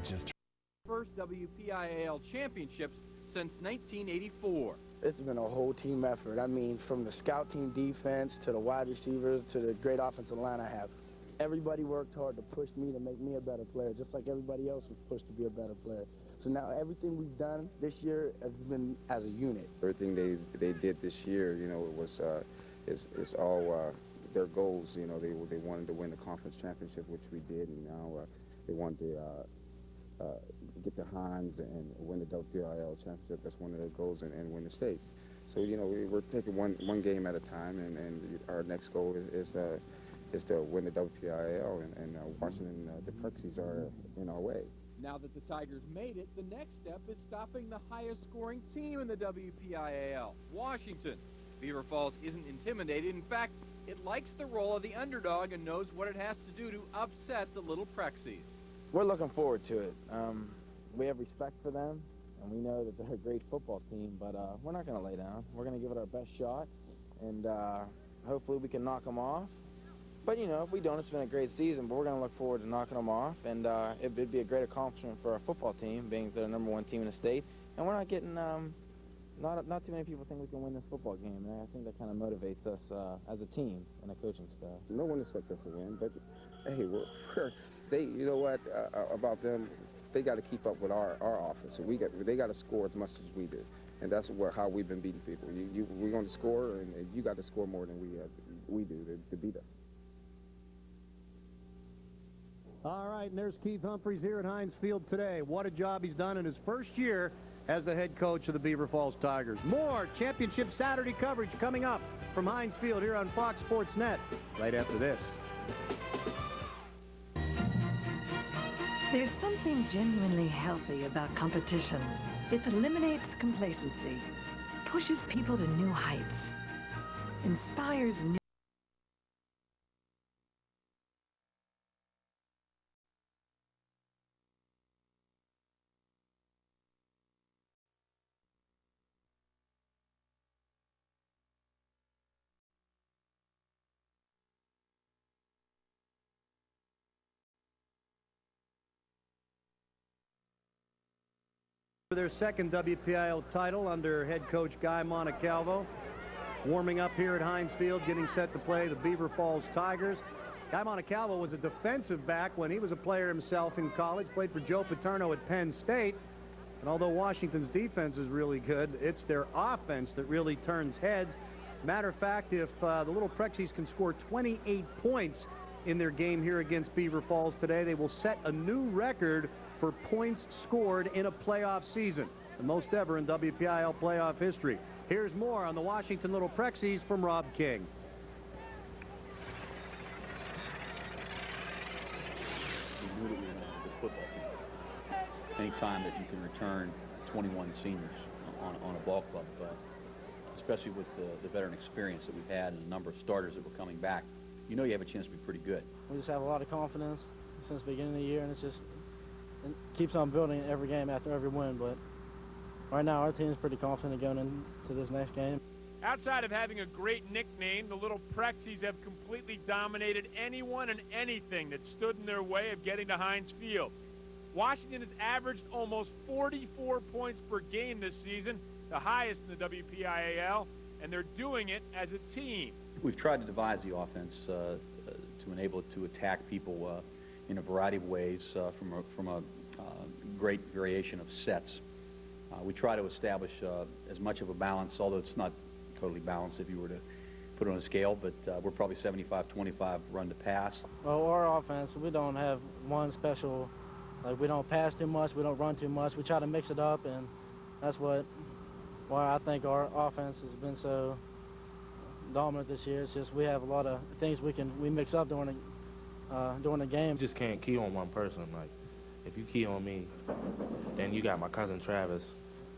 just first WPIAL championships since 1984. It's been a whole team effort. I mean, from the scout team defense to the wide receivers to the great offensive line I have. Everybody worked hard to push me to make me a better player, just like everybody else was pushed to be a better player. So now everything we've done this year has been as a unit. Everything they did this year, you know, it was it's all their goals. You know, they wanted to win the conference championship, which we did, and now they wanted to get the Hines and win the WPIAL championship. That's one of their goals, and win the states. So, you know, we're taking one game at a time, and our next goal is to win the WPIAL, and Washington, the Prexies are in our way. Now that the Tigers made it, the next step is stopping the highest scoring team in the WPIAL, Washington. Beaver Falls isn't intimidated. In fact, it likes the role of the underdog and knows what it has to do to upset the little Prexies. We're looking forward to it. We have respect for them, and we know that they're a great football team, but we're not going to lay down. We're going to give it our best shot, and hopefully we can knock them off. But, you know, if we don't, it's been a great season, but we're going to look forward to knocking them off, and it'd be a great accomplishment for our football team, being the #1 team in the state. And we're not getting, not too many people think we can win this football game, and I think that kind of motivates us as a team and a coaching staff. No one expects us to win, but, hey, you know what, about them, they got to keep up with our offense. So they got to score as much as we do, and that's how we've been beating people. We're going to score, and you got to score more than we do to beat us. All right, and there's Keith Humphreys here at Heinz Field today. What a job he's done in his first year as the head coach of the Beaver Falls Tigers. More Championship Saturday coverage coming up from Heinz Field here on Fox Sports Net right after this. There's something genuinely healthy about competition. It eliminates complacency, pushes people to new heights, inspires new. For their second WPIAL title under head coach Guy Montecalvo. Warming up here at Heinz Field, getting set to play the Beaver Falls Tigers. Guy Montecalvo was a defensive back when he was a player himself in college, played for Joe Paterno at Penn State. And although Washington's defense is really good, it's their offense that really turns heads. Matter of fact, if the Little Prexies can score 28 points in their game here against Beaver Falls today, they will set a new record for points scored in a playoff season, the most ever in WPIAL playoff history. Here's more on the Washington Little Prexies from Rob King. We knew that we were going to have a good football team. Anytime that you can return 21 seniors on a ball club, especially with the veteran experience that we've had and the number of starters that were coming back, you know you have a chance to be pretty good. We just have a lot of confidence since the beginning of the year, and it keeps on building every game after every win. But right now our team is pretty confident going into this next game. Outside of having a great nickname, the Little Prexies have completely dominated anyone and anything that stood in their way of getting to Heinz Field. Washington has averaged almost 44 points per game this season, the highest in the WPIAL, and they're doing it as a team. We've tried to devise the offense to enable it to attack people in a variety of ways from a great variation of sets. We try to establish as much of a balance, although it's not totally balanced if you were to put it on a scale, but we're probably 75-25 run to pass. Well, our offense, we don't have one special, like we don't pass too much, we don't run too much. We try to mix it up, and that's why I think our offense has been so dominant this year. It's just we have a lot of things we mix up during the game. You just can't key on one person. Like, if you key on me, then you got my cousin Travis,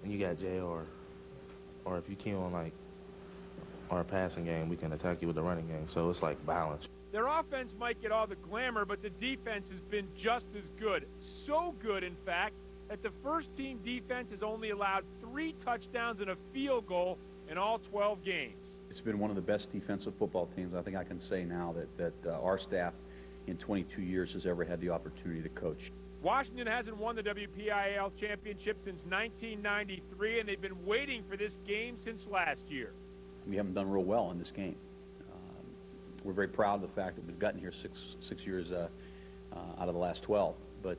and you got Jay, or if you key on like our passing game, we can attack you with the running game. So it's like balance. Their offense might get all the glamour, but the defense has been just as good. So good, in fact, that the first-team defense has only allowed 3 touchdowns and a field goal in all 12 games. It's been one of the best defensive football teams I think I can say now that our staff in 22 years has ever had the opportunity to coach. Washington hasn't won the WPIAL championship since 1993, and they've been waiting for this game since last year. We haven't done real well in this game. We're very proud of the fact that we've gotten here six years out of the last 12, but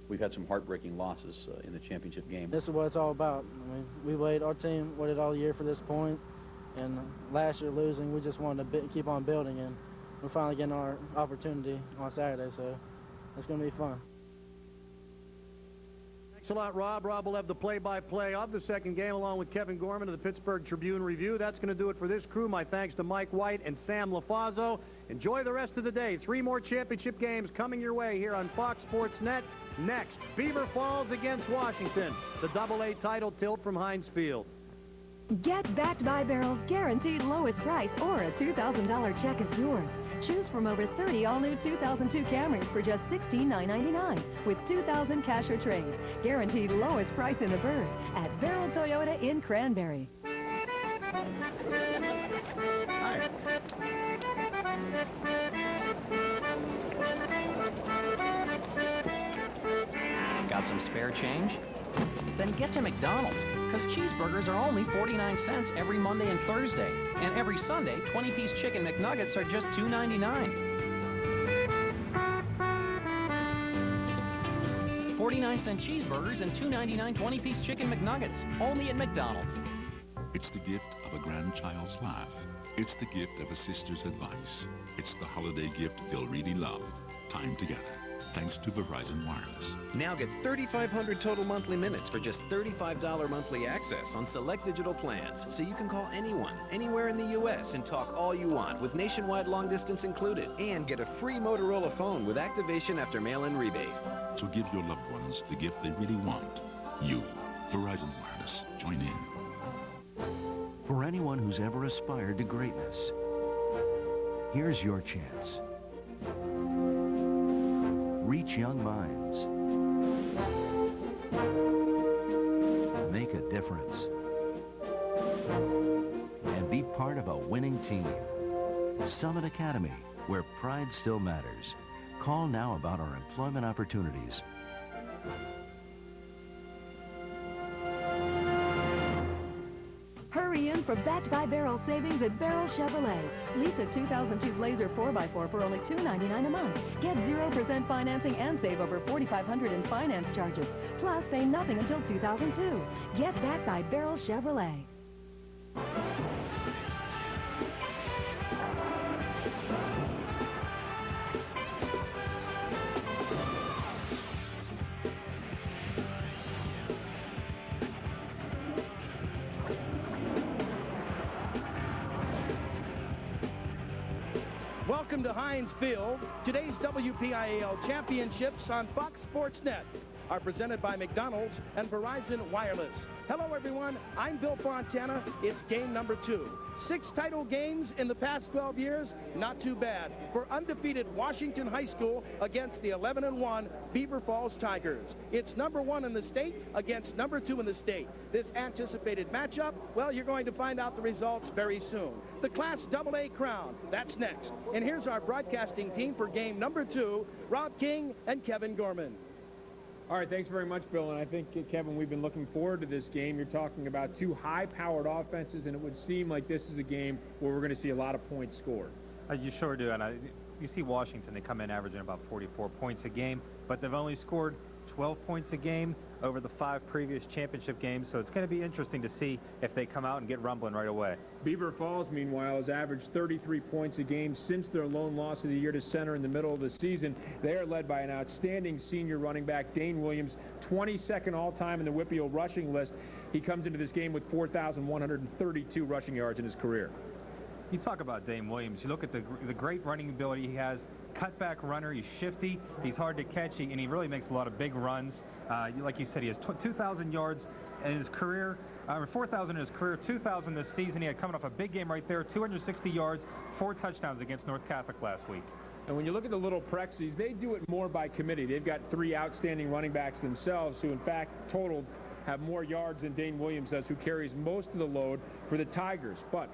we've had some heartbreaking losses in the championship game. This is what it's all about. I mean, our team waited all year for this point, and last year losing, we just wanted to keep on building, and we're finally getting our opportunity on Saturday, so it's going to be fun. Thanks a lot, Rob. Rob will have the play-by-play of the second game along with Kevin Gorman of the Pittsburgh Tribune-Review. That's going to do it for this crew. My thanks to Mike White and Sam LaFazzo. Enjoy the rest of the day. 3 more championship games coming your way here on Fox Sports Net. Next, Beaver Falls against Washington, the AA title tilt from Heinz Field. Get backed by Barrel, guaranteed lowest price, or a $2,000 check is yours. Choose from over 30 all-new 2002 Camrys for just $16,999 with $2,000 cash or trade. Guaranteed lowest price in the bird at Barrel Toyota in Cranberry. Hi. Got some spare change? Then get to McDonald's, because cheeseburgers are only 49 cents every Monday and Thursday. And every Sunday, 20-piece chicken McNuggets are just $2.99. 49-cent cheeseburgers and $2.99 20-piece chicken McNuggets, only at McDonald's. It's the gift of a grandchild's laugh. It's the gift of a sister's advice. It's the holiday gift they'll really love. Time together. Thanks to Verizon Wireless. Now get 3,500 total monthly minutes for just $35 monthly access on select digital plans, so you can call anyone, anywhere in the U.S. and talk all you want with nationwide long distance included, and get a free Motorola phone with activation after mail-in rebate. So give your loved ones the gift they really want. You. Verizon Wireless. Join in. For anyone who's ever aspired to greatness, here's your chance. Reach young minds. Make a difference. And be part of a winning team. Summit Academy, where pride still matters. Call now about our employment opportunities. Hurry in for Backed by Barrel savings at Barrel Chevrolet. Lease a 2002 Blazer 4x4 for only $299 a month. Get 0% financing and save over $4,500 in finance charges. Plus, pay nothing until 2002. Get Backed by Barrel Chevrolet. Welcome to Heinz Field. Today's WPIAL championships on Fox Sports Net are presented by McDonald's and Verizon Wireless. Hello, everyone. I'm Bill Fontana. It's game number 2. 6 title games in the past 12 years. Not too bad for undefeated Washington High School against the 11-1 Beaver Falls Tigers. It's number 1 in the state against number 2 in the state. This anticipated matchup, well, you're going to find out the results very soon. The Class AA crown, that's next. And here's our broadcasting team for game number 2, Rob King and Kevin Gorman. All right, thanks very much, Bill. And I think, Kevin, we've been looking forward to this game. You're talking about 2 high-powered offenses, and it would seem like this is a game where we're going to see a lot of points scored. You sure do. And you see Washington, they come in averaging about 44 points a game, but they've only scored 12 points a game over the 5 previous championship games, so it's going to be interesting to see if they come out and get rumbling right away. Beaver Falls, meanwhile, has averaged 33 points a game since their lone loss of the year to Center in the middle of the season. They are led by an outstanding senior running back, Dane Williams, 22nd all-time in the WPIAL rushing list. He comes into this game with 4,132 rushing yards in his career. You talk about Dane Williams. You look at the great running ability he has. Cutback runner. He's shifty. He's hard to catch, and he really makes a lot of big runs. Like you said, he has 2,000 yards in his career, 4,000 in his career, 2,000 this season. He had coming off a big game right there, 260 yards, 4 touchdowns against North Catholic last week. And when you look at the Little Prexies, they do it more by committee. They've got 3 outstanding running backs themselves who, in fact, totaled have more yards than Dane Williams does, who carries most of the load for the Tigers. But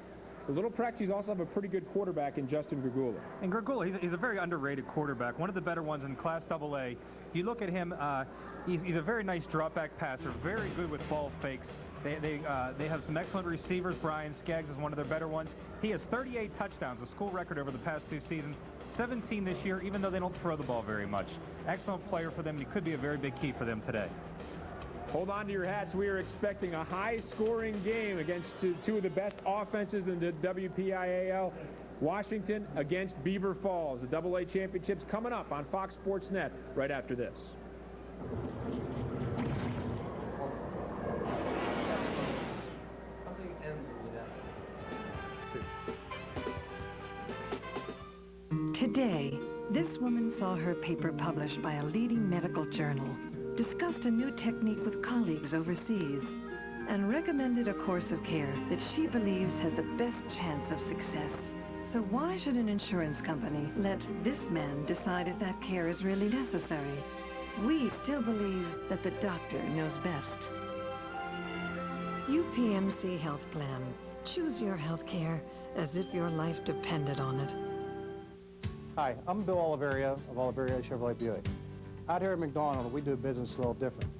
the Little Prexies also have a pretty good quarterback in Justin Gregula. And Gregula, he's a very underrated quarterback, one of the better ones in Class AA. You look at him, he's a very nice drop-back passer, very good with ball fakes. They have some excellent receivers. Brian Skaggs is one of their better ones. He has 38 touchdowns, a school record over the past 2 seasons. 17 this year, even though they don't throw the ball very much. Excellent player for them, and he could be a very big key for them today. Hold on to your hats. We are expecting a high-scoring game against two of the best offenses in the WPIAL. Washington against Beaver Falls. The AA Championships coming up on Fox Sports Net right after this. Today, this woman saw her paper published by a leading medical journal, discussed a new technique with colleagues overseas, and recommended a course of care that she believes has the best chance of success. So why should an insurance company let this man decide if that care is really necessary? We still believe that the doctor knows best. UPMC Health Plan. Choose your health care as if your life depended on it. Hi, I'm Bill Oliveria of Oliveria Chevrolet Buick. Out here at McDonald, we do business a little different.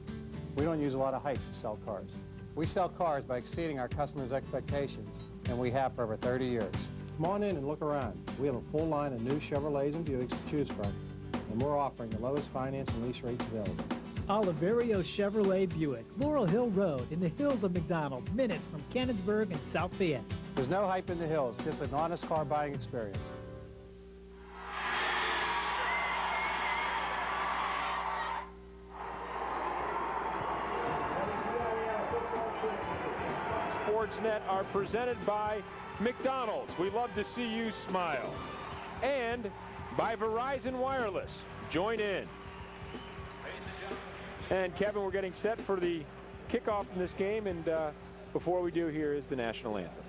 We don't use a lot of hype to sell cars. We sell cars by exceeding our customers' expectations, and we have for over 30 years. Come on in and look around. We have a full line of new Chevrolets and Buicks to choose from, and we're offering the lowest finance and lease rates available. Oliverio Chevrolet Buick, Laurel Hill Road in the hills of McDonald, minutes from Cannonsburg and South Fayette. There's no hype in the hills, just an honest car buying experience. Sportsnet are presented by McDonald's. We love to see you smile. And by Verizon Wireless. Join in. And Kevin, we're getting set for the kickoff in this game, and before we do, here is the national anthem.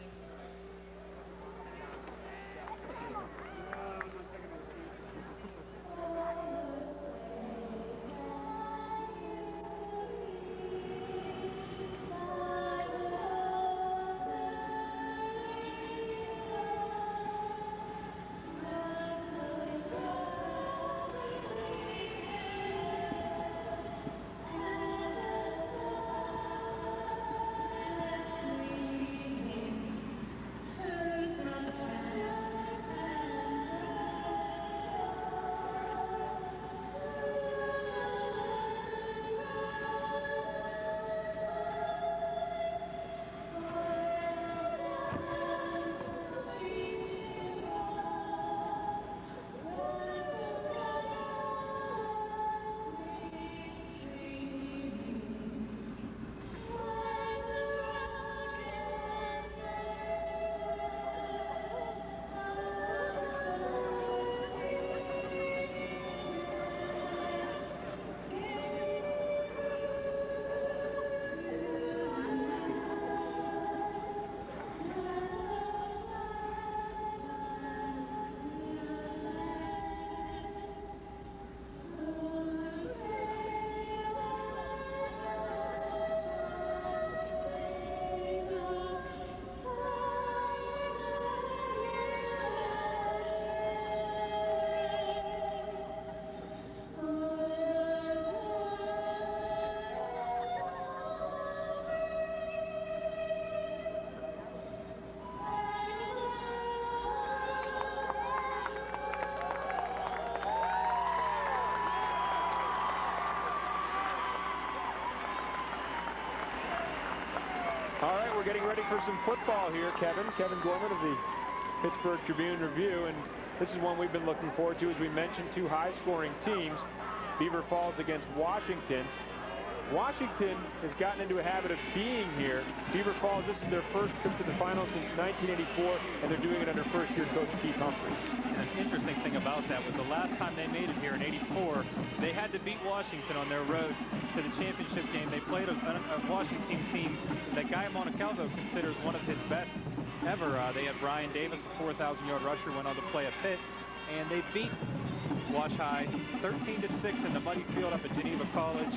All right, we're getting ready for some football here, Kevin. Kevin Gorman of the Pittsburgh Tribune-Review, and this is one we've been looking forward to. As we mentioned, two high-scoring teams, Beaver Falls against Washington. Washington has gotten into a habit of being here. Beaver Falls, this is their first trip to the finals since 1984, and they're doing it under first-year coach Keith Humphreys. And an interesting thing about that was the last time they made it here in '84, they had to beat Washington on their road to the championship game. They played a Washington team that Guy Montecalvo considers one of his best ever. They had Brian Davis, a 4,000-yard rusher, went on to play at Pitt, and they beat Wash High 13-6 in the muddy field up at Geneva College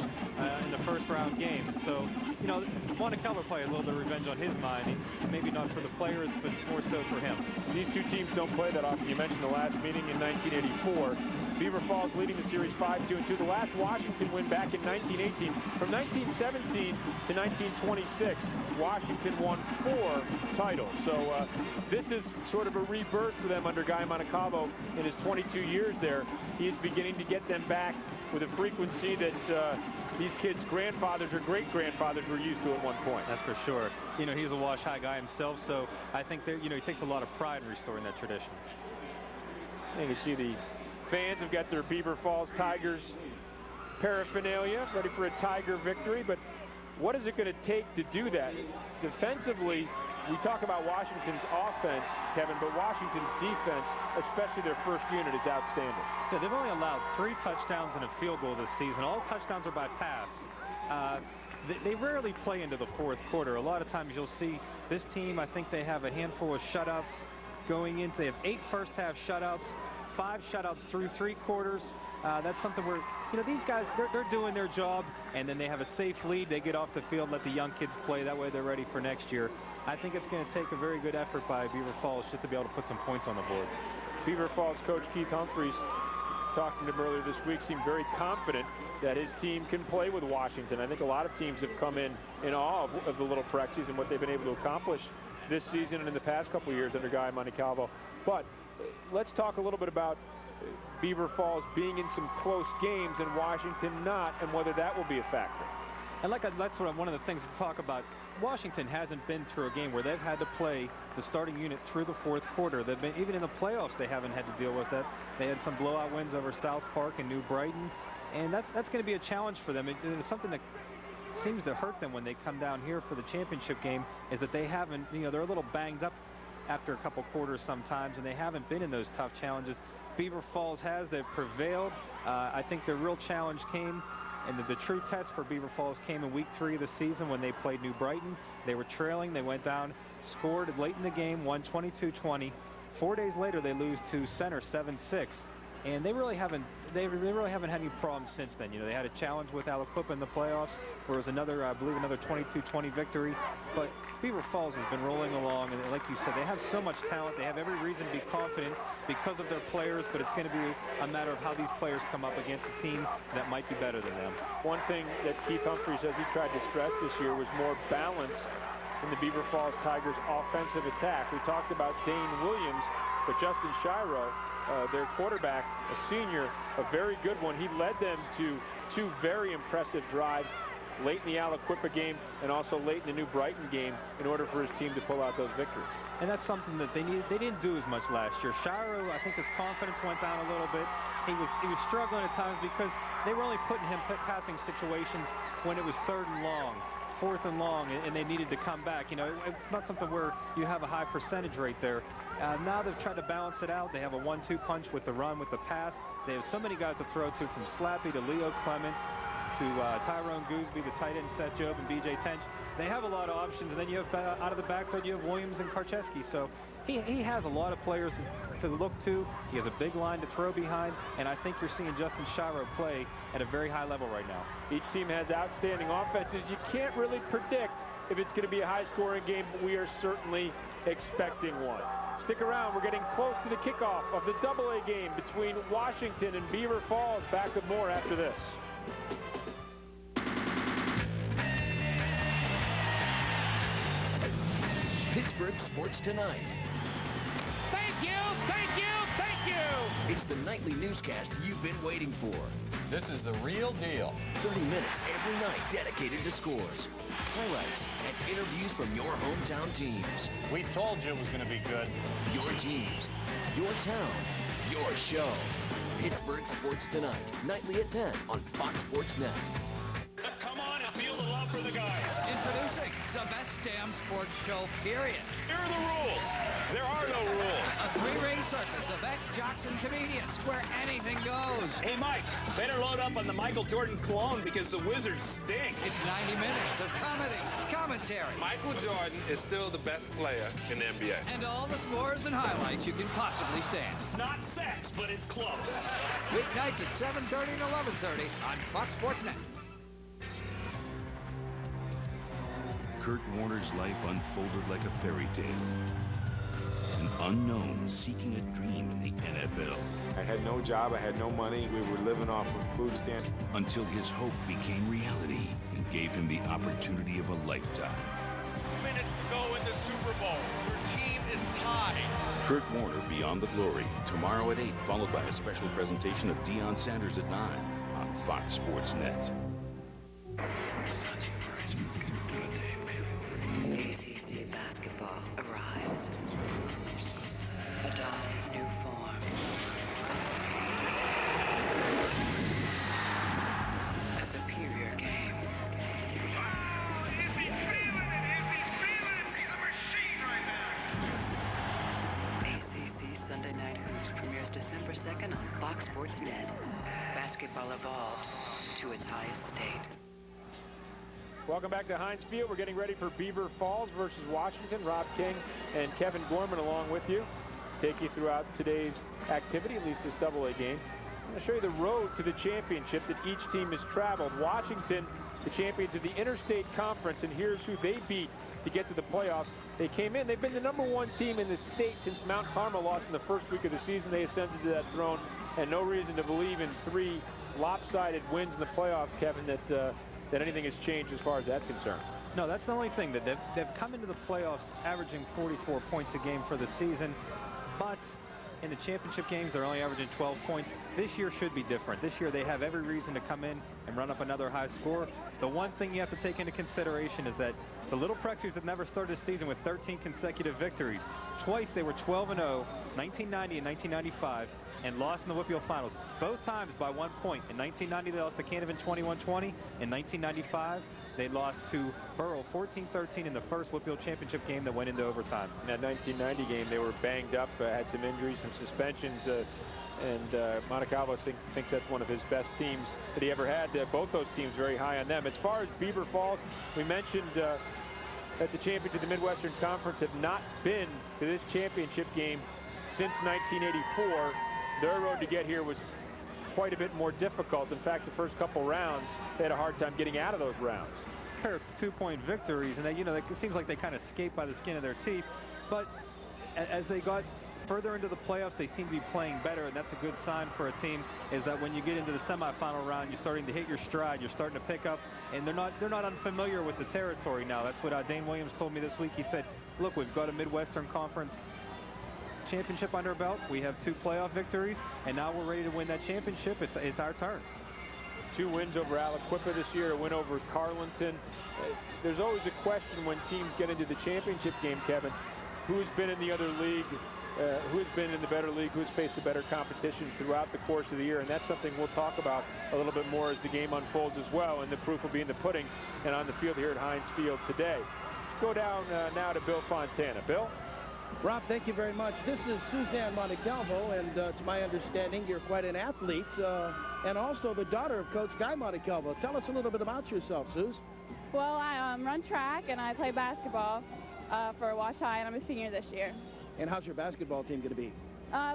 in the first-round game. So, you know, Montecalvo played a little bit of revenge on his mind, maybe not for the players, but more so for him. These two teams don't play that often. You mentioned the last meeting in 1984. Beaver Falls leading the series 5-2. The last Washington win back in 1918. From 1917 to 1926, Washington won 4 titles. So this is sort of a rebirth for them under Guy Montecalvo in his 22 years there. He's beginning to get them back with a frequency that these kids' grandfathers or great-grandfathers were used to at one point. That's for sure. You know, he's a Wash High guy himself, so I think that, you know, he takes a lot of pride in restoring that tradition. You can see the fans have got their Beaver Falls Tigers paraphernalia ready for a Tiger victory, but what is it going to take to do that? Defensively, we talk about Washington's offense, Kevin, but Washington's defense, especially their first unit, is outstanding. Yeah, they've only allowed 3 touchdowns and a field goal this season. All touchdowns are by pass. They rarely play into the fourth quarter. A lot of times you'll see this team, I think they have a handful of shutouts going into. They have 8 first-half shutouts, 5 shutouts through 3 quarters. That's something where, you know, these guys, they're doing their job, and then they have a safe lead. They get off the field, let the young kids play. That way they're ready for next year. I think it's going to take a very good effort by Beaver Falls just to be able to put some points on the board. Beaver Falls coach Keith Humphreys, talking to him earlier this week, seemed very confident that his team can play with Washington. I think a lot of teams have come in awe of the Little Prexies and what they've been able to accomplish this season and in the past couple of years under Guy Montecalvo. But let's talk a little bit about Beaver Falls being in some close games and Washington not, and whether that will be a factor. And that's one of the things to talk about. Washington hasn't been through a game where they've had to play the starting unit through the fourth quarter. They've been, even in the playoffs, they haven't had to deal with that. They had some blowout wins over South Park and New Brighton, and that's going to be a challenge for them. It's something that seems to hurt them when they come down here for the championship game, is that they haven't, you know, they're a little banged up after a couple quarters sometimes, and they haven't been in those tough challenges. Beaver Falls has. They've prevailed. I think the real challenge came, and the true test for Beaver Falls came in week 3 of the season when they played New Brighton. They were trailing. They went down, scored late in the game, won 22-20. 4 days later, they lose to Center 7-6. And they really haven't had any problems since then. You know, they had a challenge with Aliquippa in the playoffs, where it was another, I believe, another 22-20 victory. But Beaver Falls has been rolling along, and like you said, they have so much talent. They have every reason to be confident because of their players, but it's going to be a matter of how these players come up against a team that might be better than them. One thing that Keith Humphreys says he tried to stress this year was more balance in the Beaver Falls Tigers' offensive attack. We talked about Dane Williams, but Justin Shiro, their quarterback, a senior, a very good one. He led them to 2 very impressive drives late in the Aliquippa game and also late in the New Brighton game in order for his team to pull out those victories. And that's something that they needed. They didn't do as much last year. Shiro, I think his confidence went down a little bit. He was struggling at times because they were only putting him passing situations when it was 3rd and long, 4th and long, and they needed to come back. You know, it's not something where you have a high percentage rate there. Now they've tried to balance it out. They have a 1-2 punch with the run, with the pass. They have so many guys to throw to, from Slappy to Leo Clements to Tyrone Gooseby, the tight end Seth Job, and B.J. Tench. They have a lot of options, and then you have out of the backfield you have Williams and Karcheski. So he has a lot of players to look to. He has a big line to throw behind, and I think you're seeing Justin Shiro play at a very high level right now. Each team has outstanding offenses. You can't really predict if it's going to be a high-scoring game, but we are certainly expecting one. Stick around. We're getting close to the kickoff of the AA game between Washington and Beaver Falls. Back with more after this. Pittsburgh Sports Tonight. Thank you, thank you, thank you! It's the nightly newscast you've been waiting for. This is the real deal. 30 minutes every night dedicated to scores, highlights, and interviews from your hometown teams. We told you it was going to be good. Your teams, your town, your show. Pittsburgh Sports Tonight, nightly at 10 on Fox Sports Net. Come on and feel the love for the guys. Introducing the best damn sports show, period. Here are the rules. There are no rules. A 3-ring circus of ex-jocks and comedians where anything goes. Hey, Mike, better load up on the Michael Jordan cologne because the Wizards stink. It's 90 minutes of comedy, commentary. Michael Jordan is still the best player in the NBA. And all the scores and highlights you can possibly stand. It's not sex, but it's close. Weeknights at 7:30 and 11:30 on Fox Sports Net. Kurt Warner's life unfolded like a fairy tale. An unknown seeking a dream in the NFL. I had no job, I had no money, we were living off of food stamps. Until his hope became reality and gave him the opportunity of a lifetime. 2 minutes to go in the Super Bowl. Your team is tied. Kurt Warner, Beyond the Glory, tomorrow at 8, followed by a special presentation of Deion Sanders at 9 on Fox Sports Net. ACC basketball arrives. A dark new form. A superior game. Wow, is he feeling it? Is he feeling it? He's a machine right now. ACC Sunday Night Hoops premieres December 2nd on Fox Sports Net. Basketball evolved to its highest state. Welcome back to Heinz Field. We're getting ready for Beaver Falls versus Washington. Rob King and Kevin Gorman along with you. Take you throughout today's activity, at least this AA game. I'm going to show you the road to the championship that each team has traveled. Washington, the champions of the Interstate Conference, and here's who they beat to get to the playoffs. They came in. They've been the #1 team in the state since Mount Carmel lost in the first week of the season. They ascended to that throne, and no reason to believe in 3 lopsided wins in the playoffs, Kevin, that anything has changed as far as that's concerned. No, that's the only thing. That they've come into the playoffs averaging 44 points a game for the season, but in the championship games, they're only averaging 12 points. This year should be different. This year, they have every reason to come in and run up another high score. The one thing you have to take into consideration is that the Little Prexies have never started a season with 13 consecutive victories. Twice they were 12-0, 1990 and 1995, and lost in the WPIAL finals. Both times by 1 point. In 1990, they lost to Canevin 21-20. In 1995, they lost to Burrell 14-13 in the first WPIAL championship game that went into overtime. In that 1990 game, they were banged up, had some injuries, some suspensions, and Montecalvo thinks that's one of his best teams that he ever had. Both those teams very high on them. As far as Beaver Falls, we mentioned that the champions of the Midwestern Conference have not been to this championship game since 1984. Their road to get here was quite a bit more difficult. In fact, the first couple rounds, they had a hard time getting out of those rounds. Pair of 2-point victories, and it seems like they kind of escaped by the skin of their teeth. But as they got further into the playoffs, they seem to be playing better, and that's a good sign for a team, is that when you get into the semifinal round, you're starting to hit your stride, you're starting to pick up, and they're not unfamiliar with the territory now. That's what Dane Williams told me this week. He said, look, we've got a Midwestern Conference championship under our belt. We have 2 playoff victories, and now we're ready to win that championship. It's our turn. 2 wins over Aliquippa this year, a win over Carlinton. There's always a question when teams get into the championship game, Kevin, who's been in the other league, who's been in the better league, who's faced a better competition throughout the course of the year, and that's something we'll talk about a little bit more as the game unfolds as well, and the proof will be in the pudding and on the field here at Heinz Field today. Let's go down now to Bill Fontana. Bill? Rob, thank you very much. This is Suzanne Montecalvo, and to my understanding, you're quite an athlete, and also the daughter of Coach Guy Montecalvo. Tell us a little bit about yourself, Suze. Well, I run track, and I play basketball for Wash High, and I'm a senior this year. And how's your basketball team going to be?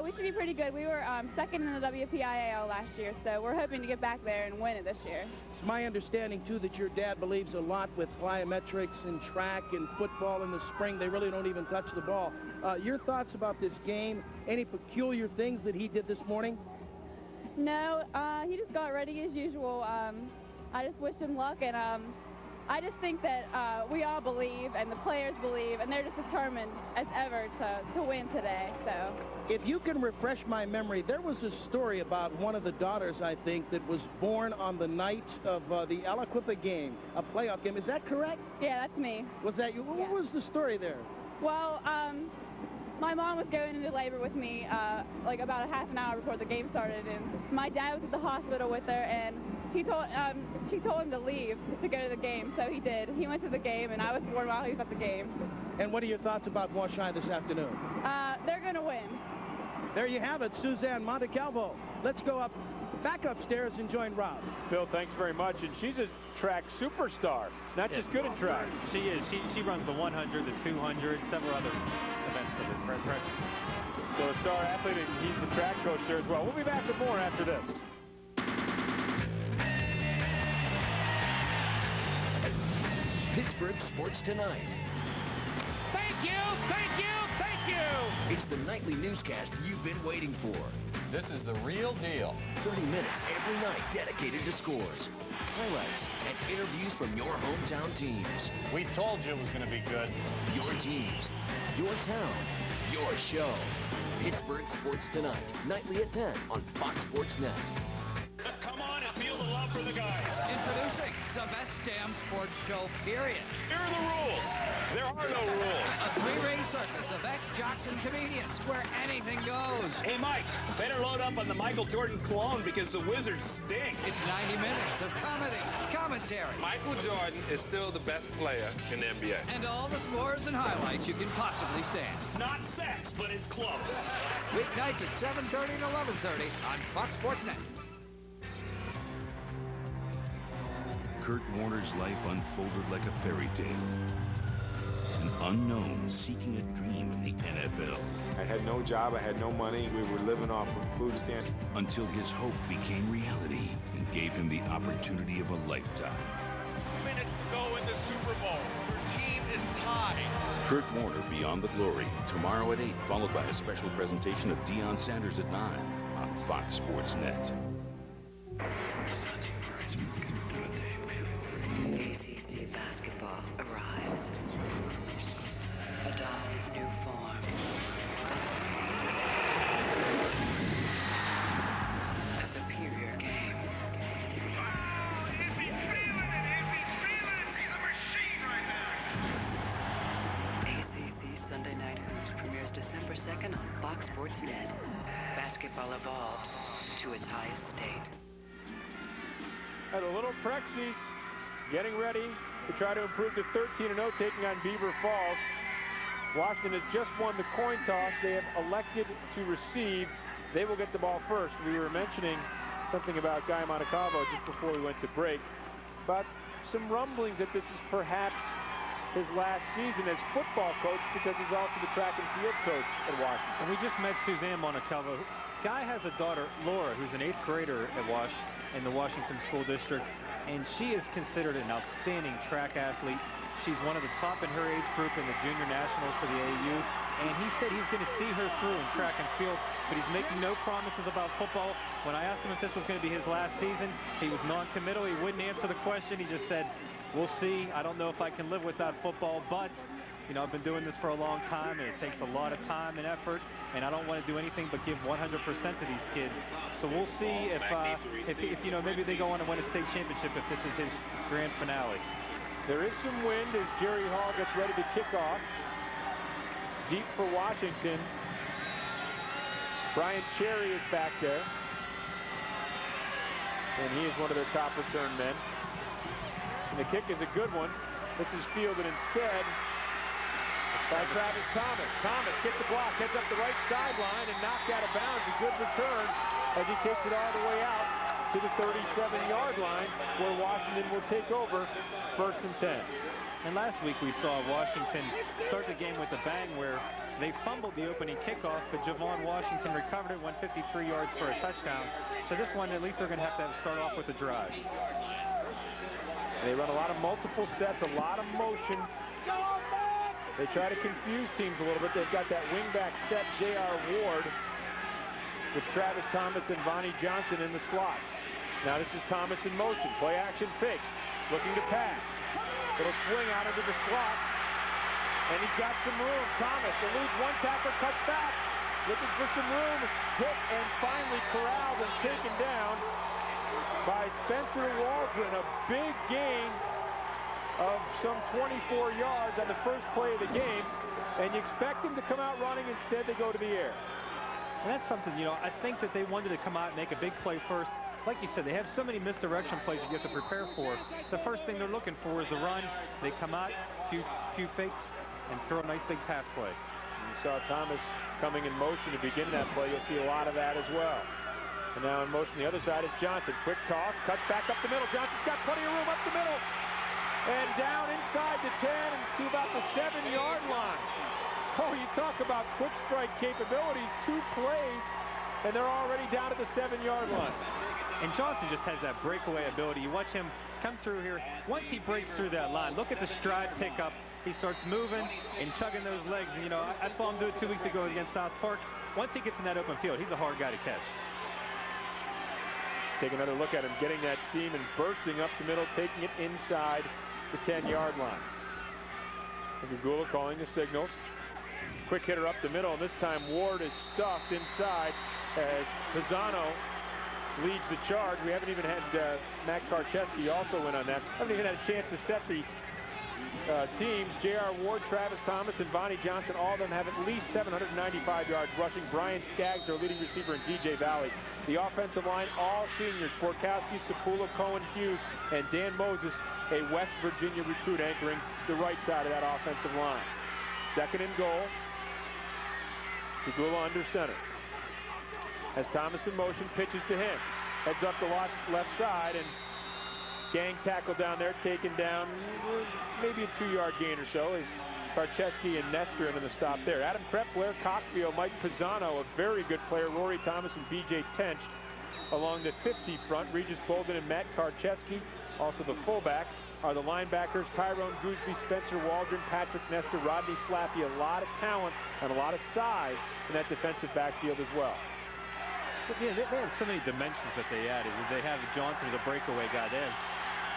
We should be pretty good. We were second in the WPIAL last year, so we're hoping to get back there and win it this year. It's my understanding, too, that your dad believes a lot with plyometrics and track and football in the spring. They really don't even touch the ball. Your thoughts about this game? Any peculiar things that he did this morning? No, he just got ready as usual. I just wish him luck, and I just think that we all believe, and the players believe, and they're just determined as ever to win today. So, if you can refresh my memory, there was a story about one of the daughters, I think, that was born on the night of the Aliquippa game, a playoff game. Is that correct? Yeah, that's me. Was that you? What was the story there? Well, my mom was going into labor with me like about a half an hour before the game started, and my dad was at the hospital with her, and she told him to leave to go to the game, so he did. He went to the game, and I was born while he was at the game. And what are your thoughts about Wash High this afternoon? They're going to win. There you have it, Suzanne Montecalvo. Let's go back upstairs and join Rob. Bill, thanks very much. And she's a track superstar, not just good in track. She is. She runs the 100, the 200, several other events for the freshman. So a star athlete, and he's the track coach there as well. We'll be back with more after this. Pittsburgh Sports Tonight. Thank you, thank you, thank you! It's the nightly newscast you've been waiting for. This is the real deal. 30 minutes every night dedicated to scores, highlights, and interviews from your hometown teams. We told you it was going to be good. Your teams, your town, your show. Pittsburgh Sports Tonight, nightly at 10 on Fox Sports Net. Come on and feel the love for the guys. Introducing the best damn sports show, period. Here are the rules. There are no rules. A three-ring circus of ex-jocks and comedians where anything goes. Hey, Mike, better load up on the Michael Jordan clone because the Wizards stink. It's 90 minutes of comedy, commentary, Michael Jordan is still the best player in the NBA. and all the scores and highlights you can possibly stand. It's not sex, but it's close. Weeknights at 7:30 and 11:30 on Fox Sports Net. Kurt Warner's life unfolded like a fairy tale. An unknown seeking a dream in the NFL. I had no job, I had no money, we were living off of food stamps. Until his hope became reality and gave him the opportunity of a lifetime. 2 minutes to go in the Super Bowl. Your team is tied. Kurt Warner, Beyond the Glory, tomorrow at 8, followed by a special presentation of Deion Sanders at 9 on Fox Sports Net. ACC basketball arrives. A doll of new form. A superior game. Is he feeling it? Is he feeling it? He's a machine right now. ACC Sunday Night Hoops premieres December 2nd on Fox Sports Net. Basketball evolved to its highest state. And the little Prexies getting ready to try to improve to 13-0, taking on Beaver Falls. Washington has just won the coin toss. They have elected to receive. They will get the ball first. We were mentioning something about Guy Montecalvo just before we went to break, but some rumblings that this is perhaps his last season as football coach, because he's also the track and field coach at Washington. And we just met Suzanne Montecalvo. Guy has a daughter, Laura, who's an 8th grader at in the Washington School District, and she is considered an outstanding track athlete. She's one of the top in her age group in the junior nationals for the AAU, and he said he's going to see her through in track and field, but he's making no promises about football. When I asked him if this was going to be his last season, he was non-committal. He wouldn't answer the question. He just said, we'll see. I don't know if I can live without football, but you know, I've been doing this for a long time, and it takes a lot of time and effort, and I don't want to do anything but give 100% to these kids. So we'll see if you know, maybe they go on and win a state championship if this is his grand finale. There is some wind as Jerry Hall gets ready to kick off. Deep for Washington. Brian Cherry is back there, and he is one of their top return men. And the kick is a good one. This is fielded instead by Travis Thomas. Thomas gets the block, heads up the right sideline, and knocked out of bounds. A good return as he takes it all the way out to the 37-yard line, where Washington will take over 1st and 10. And last week we saw Washington start the game with a bang where they fumbled the opening kickoff, but Javon Washington recovered it, went 53 yards for a touchdown. So this one, at least they're going to have start off with a drive. They run a lot of multiple sets, a lot of motion. They try to confuse teams a little bit. They've got that wingback set, J.R. Ward, with Travis Thomas and Vonnie Johnson in the slots. Now this is Thomas in motion. Play action fake. Looking to pass. Little swing out into the slot. And he's got some room. Thomas eludes one tackler, cuts back. Looking for some room. Hit and finally corralled and taken down by Spencer Waldron. A big gain of some 24 yards on the first play of the game, and you expect them to come out running. Instead, they go to the air. And that's something, you know, I think that they wanted to come out and make a big play first. Like you said, they have so many misdirection plays you get to prepare for. The first thing they're looking for is the run. They come out, few fakes, and throw a nice big pass play. You saw Thomas coming in motion to begin that play. You'll see a lot of that as well. And now in motion, the other side is Johnson. Quick toss, cuts back up the middle. Johnson's got plenty of room up the middle. And down inside the 10 and to about the 7-yard line. Oh, you talk about quick strike capabilities. 2 plays, and they're already down at the 7-yard line. And Johnson just has that breakaway ability. You watch him come through here. Once he breaks through that line, look at the stride pickup. he starts moving and chugging those legs. And, you know, I saw him do it 2 weeks ago against South Park. Once he gets in that open field, he's a hard guy to catch. Take another look at him getting that seam and bursting up the middle, taking it inside the 10-yard line. Gugula calling the signals. Quick hitter up the middle, and this time Ward is stuffed inside as Pisano leads the charge. We haven't even had Matt Karcheski also win on that. Haven't even had a chance to set the teams. J.R. Ward, Travis Thomas, and Vonnie Johnson, all of them have at least 795 yards rushing. Brian Skaggs, our leading receiver, in DJ Valley. The offensive line, all seniors: Borkowski, Sapula, Cohen, Hughes, and Dan Moses, a West Virginia recruit, anchoring the right side of that offensive line. Second and goal. Gugula under center. Has Thomas in motion, pitches to him. Heads up the left side, and gang tackle down there, taken down maybe a 2-yard gain or so as Karcheski and Nestor in the stop there. Adam Krepp, Blair Cockfield, Mike Pisano, a very good player, Rory Thomas and B.J. Tench along the 50 front. Regis Bolden and Matt Karcheski, also the fullback, are the linebackers. Tyrone Gooseby, Spencer Waldron, Patrick Nestor, Rodney Slappy. A lot of talent and a lot of size in that defensive backfield as well. But yeah, they have so many dimensions that they added. They have Johnson, who's a breakaway guy. They have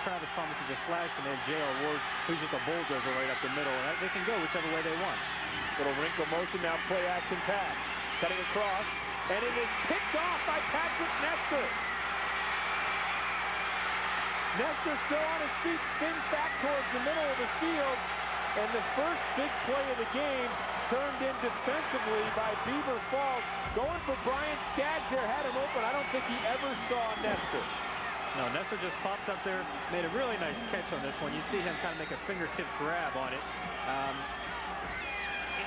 Travis Thomas, who's a slash, and then J.R. Ward, who's just a bulldozer right up the middle. And they can go whichever way they want. Little wrinkle motion, now play action pass. Cutting across, and it is picked off by Patrick Nestor. Nestor still on his feet, spins back towards the middle of the field, and the first big play of the game turned in defensively by Beaver Falls. Going for Brian Skaggs there, had him open. I don't think he ever saw Nestor. No, Nestor just popped up there, made a really nice catch on this one. You see him kind of make a fingertip grab on it.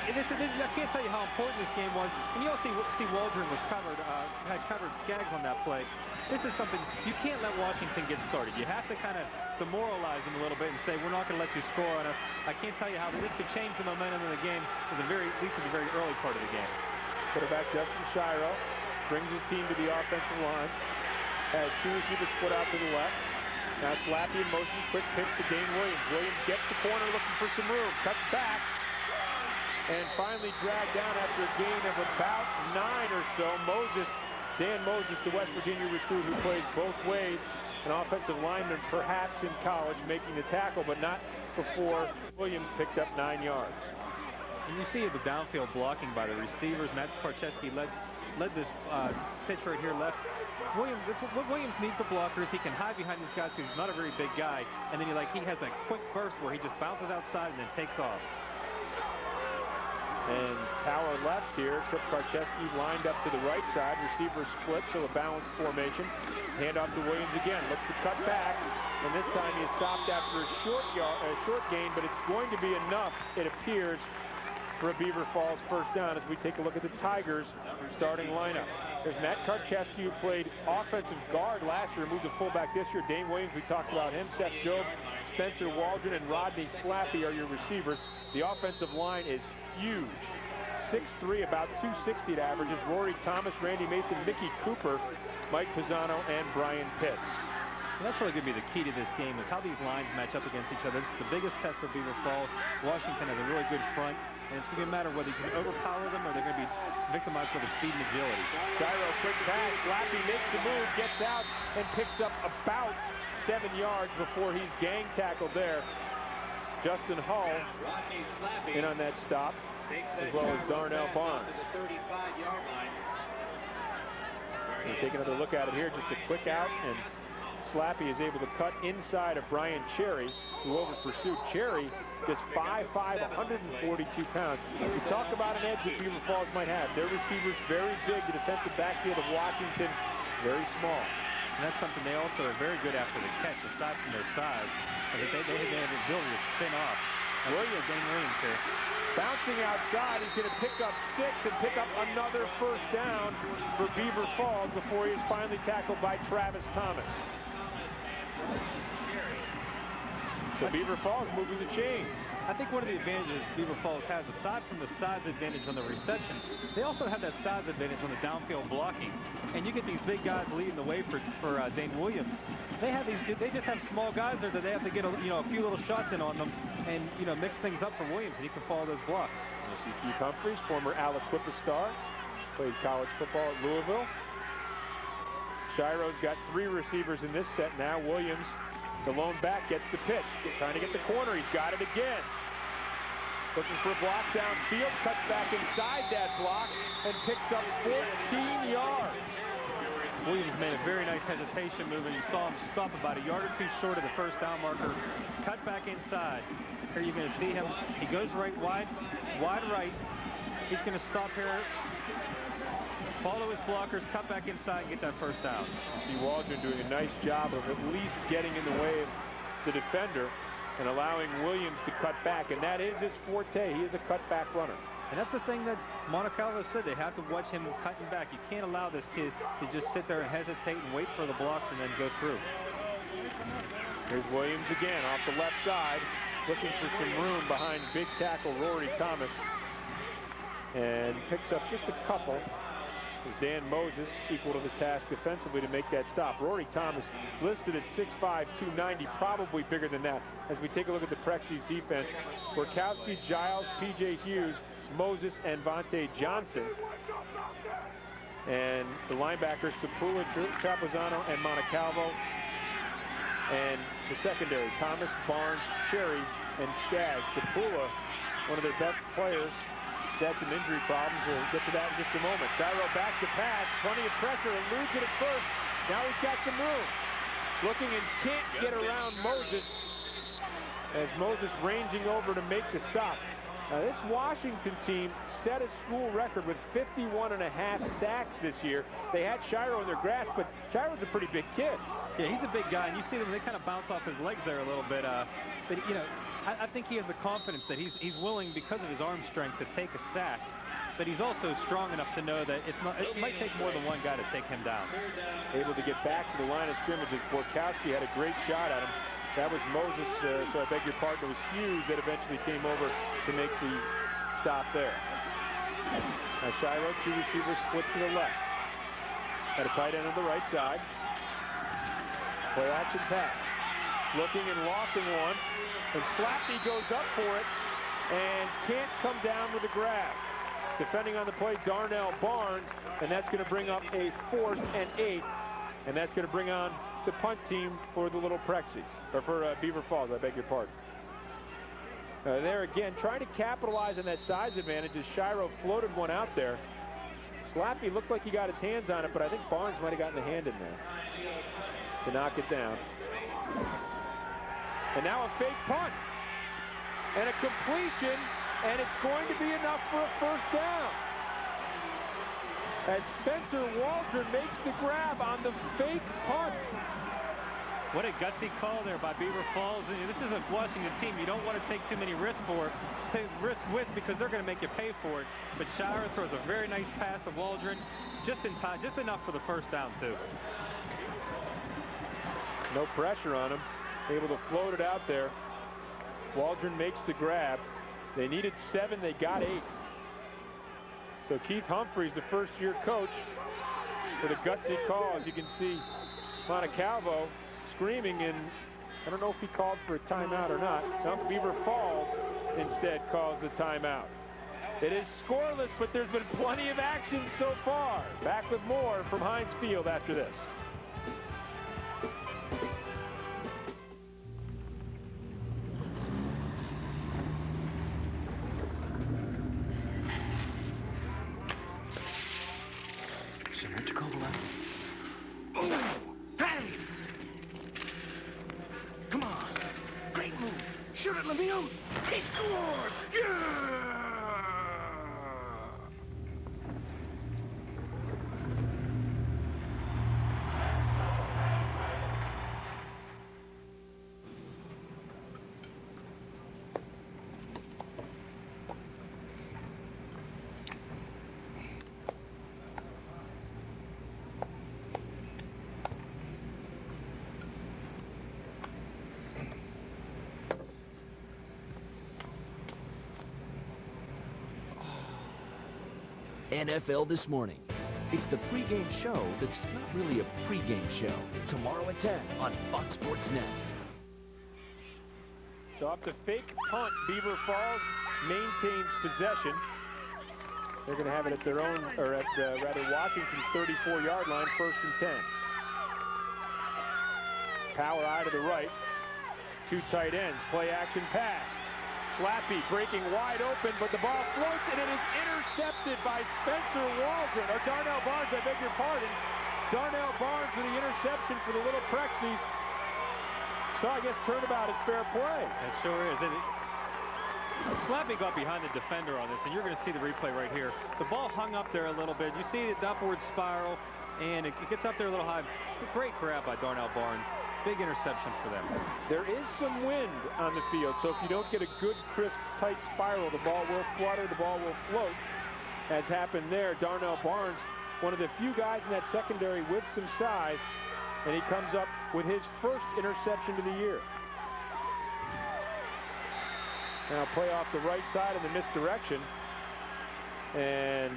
I can't tell you how important this game was. And you also see Waldron was covered, had covered Skaggs on that play. This is something, you can't let Washington get started. You have to kind of demoralize them a little bit and say, we're not going to let you score on us. I can't tell you how this could change the momentum of the game at least at the very early part of the game. Quarterback Justin Shiro brings his team to the offensive line. Has two receivers split out to the left. Now Slappy in motion, quick pitch to Dane Williams. Williams gets the corner looking for some room, cuts back, and finally dragged down after a gain of about 9 or so. Dan Moses, the West Virginia recruit who plays both ways, an offensive lineman perhaps in college, making the tackle, but not before Williams picked up 9 yards. And you see the downfield blocking by the receivers. Matt Karcheski led this pitch right here left. What Williams needs the blockers. He can hide behind these guys because he's not a very big guy. And then he has that quick burst where he just bounces outside and then takes off. And power left here, except Karcheski lined up to the right side. Receiver split, so a balanced formation. Hand off to Williams again. Looks to cut back. And this time he is stopped after a short gain, but it's going to be enough, it appears, for a Beaver Falls first down as we take a look at the Tigers starting lineup. There's Matt Karcheski, who played offensive guard last year, moved to fullback this year. Dane Williams, we talked about him. Seth Jobe, Spencer Waldron, and Rodney Slappy are your receivers. The offensive line is huge. 6'3", about 260 it averages. Rory Thomas, Randy Mason, Mickey Cooper, Mike Pisano, and Brian Pitts. And that's really going to be the key to this game, is how these lines match up against each other. This is the biggest test for Beaver Falls. Washington has a really good front, and it's going to be a matter of whether you can overpower them or they're going to be victimized by the speed and agility. Gyro, quick pass. Slappy makes the move, gets out, and picks up about 7 yards before he's gang tackled there. Justin Hull in on that stop, as well as Darnell Barnes. We'll take another look at it here. Just a quick out, and Slappy is able to cut inside of Brian Cherry, who over pursued. Cherry is 5'5", 142 pounds. We talk about an edge that Beaver Falls might have. Their receivers very big. The defensive backfield of Washington very small. And that's something they also are very good after the catch, aside from their size. They have the ability to spin off. Dane Williams here. Bouncing outside, he's going to pick up 6 and pick up another first down for Beaver Falls before he is finally tackled by Travis Thomas. So Beaver Falls moving the chains. I think one of the advantages Beaver Falls has, aside from the size advantage on the receptions, they also have that size advantage on the downfield blocking. And you get these big guys leading the way for Dane Williams. They just have small guys there that they have to get a few little shots in on them and mix things up for Williams, and he can follow those blocks. You see Keith Humphreys, former Aliquippa star, played college football at Louisville. Shiro's got 3 receivers in this set now. Williams, the lone back, gets the pitch. Trying to get the corner. He's got it again. Looking for a block downfield. Cuts back inside that block and picks up 14 yards. Williams made a very nice hesitation move, and you saw him stop about a yard or 2 short of the first down marker. Cut back inside. Here you're going to see him. He goes wide right. He's going to stop here. Follow his blockers, cut back inside, and get that first down. You see Waldron doing a nice job of at least getting in the way of the defender and allowing Williams to cut back, and that is his forte. He is a cutback runner. And that's the thing that Montecalvo said. They have to watch him cutting back. You can't allow this kid to just sit there and hesitate and wait for the blocks and then go through. Here's Williams again off the left side, looking for some room behind big tackle Rory Thomas, and picks up just a couple. As Dan Moses equal to the task defensively to make that stop. Rory Thomas listed at 6'5", 290, probably bigger than that. As we take a look at the Prexy's defense, Borkowski, Giles, P.J. Hughes, Moses, and Vontae Johnson. And the linebackers, Sapula, Trapezzano, and Montecalvo. And the secondary, Thomas, Barnes, Cherry, and Skaggs. Sapula, one of their best players. He's had some injury problems. We'll get to that in just a moment. Shiro back to pass. Plenty of pressure. Eludes it at first. Now he's got some room. Looking and can't get around Moses. As Moses ranging over to make the stop. Now this Washington team set a school record with 51.5 sacks this year. They had Shiro in their grasp, but Shiro's a pretty big kid. Yeah, he's a big guy, and you see them, they kind of bounce off his legs there a little bit. But I think he has the confidence that he's willing, because of his arm strength, to take a sack. But he's also strong enough to know that it might take more than one guy to take him down. Able to get back to the line of scrimmage as Borkowski had a great shot at him. That was Moses, so I beg your pardon, it was Hughes that eventually came over to make the stop there. Now Shiro, 2 receivers split to the left. Got a tight end on the right side. Play action pass. Looking and lofting one. And Slappy goes up for it and can't come down with a grab. Defending on the play, Darnell Barnes, and that's going to bring up a 4th and 8. And that's going to bring on the punt team for the Little Prexies, or for Beaver Falls, I beg your pardon. There again, trying to capitalize on that size advantage as Shiro floated one out there. Slappy looked like he got his hands on it, but I think Barnes might have gotten a hand in there to knock it down. And now a fake punt. And a completion, and it's going to be enough for a first down. As Spencer Waldron makes the grab on the fake punt. What a gutsy call there by Beaver Falls. And this is a Washington team you don't want to take too many risks with, because they're going to make you pay for it. But Shiro throws a very nice pass to Waldron, just in time, just enough for the first down too. No pressure on him, able to float it out there. Waldron makes the grab. They needed 7, they got 8. So Keith Humphreys, the first-year coach, with a gutsy call. As you can see, Montecalvo screaming, and I don't know if he called for a timeout or not. No, Beaver Falls instead calls the timeout. It is scoreless, but there's been plenty of action so far. Back with more from Heinz Field after this. Come on. Great move. Shoot it, Lemieux. He scores. Yeah! NFL This Morning. It's the pregame show that's not really a pregame show. Tomorrow at 10 on Fox Sports Net. So up to fake punt, Beaver Falls maintains possession. They're going to have it at their own, or at rather Washington's 34-yard line, 1st and 10. Power eye to the right. 2 tight ends, play action pass. Slappy breaking wide open, but the ball floats and it is intercepted by Spencer Waldron, or Darnell Barnes, I beg your pardon. Darnell Barnes with the interception for the Little Prexies. So I guess turnabout is fair play. It sure is. Slappy got behind the defender on this, and you're going to see the replay right here. The ball hung up there a little bit. You see the upward spiral, and it gets up there a little high. Great grab by Darnell Barnes. Big interception for them. There is some wind on the field, so if you don't get a good, crisp, tight spiral, the ball will flutter, the ball will float, as happened there. Darnell Barnes, one of the few guys in that secondary with some size, and he comes up with his first interception of the year. Now play off the right side in the misdirection, and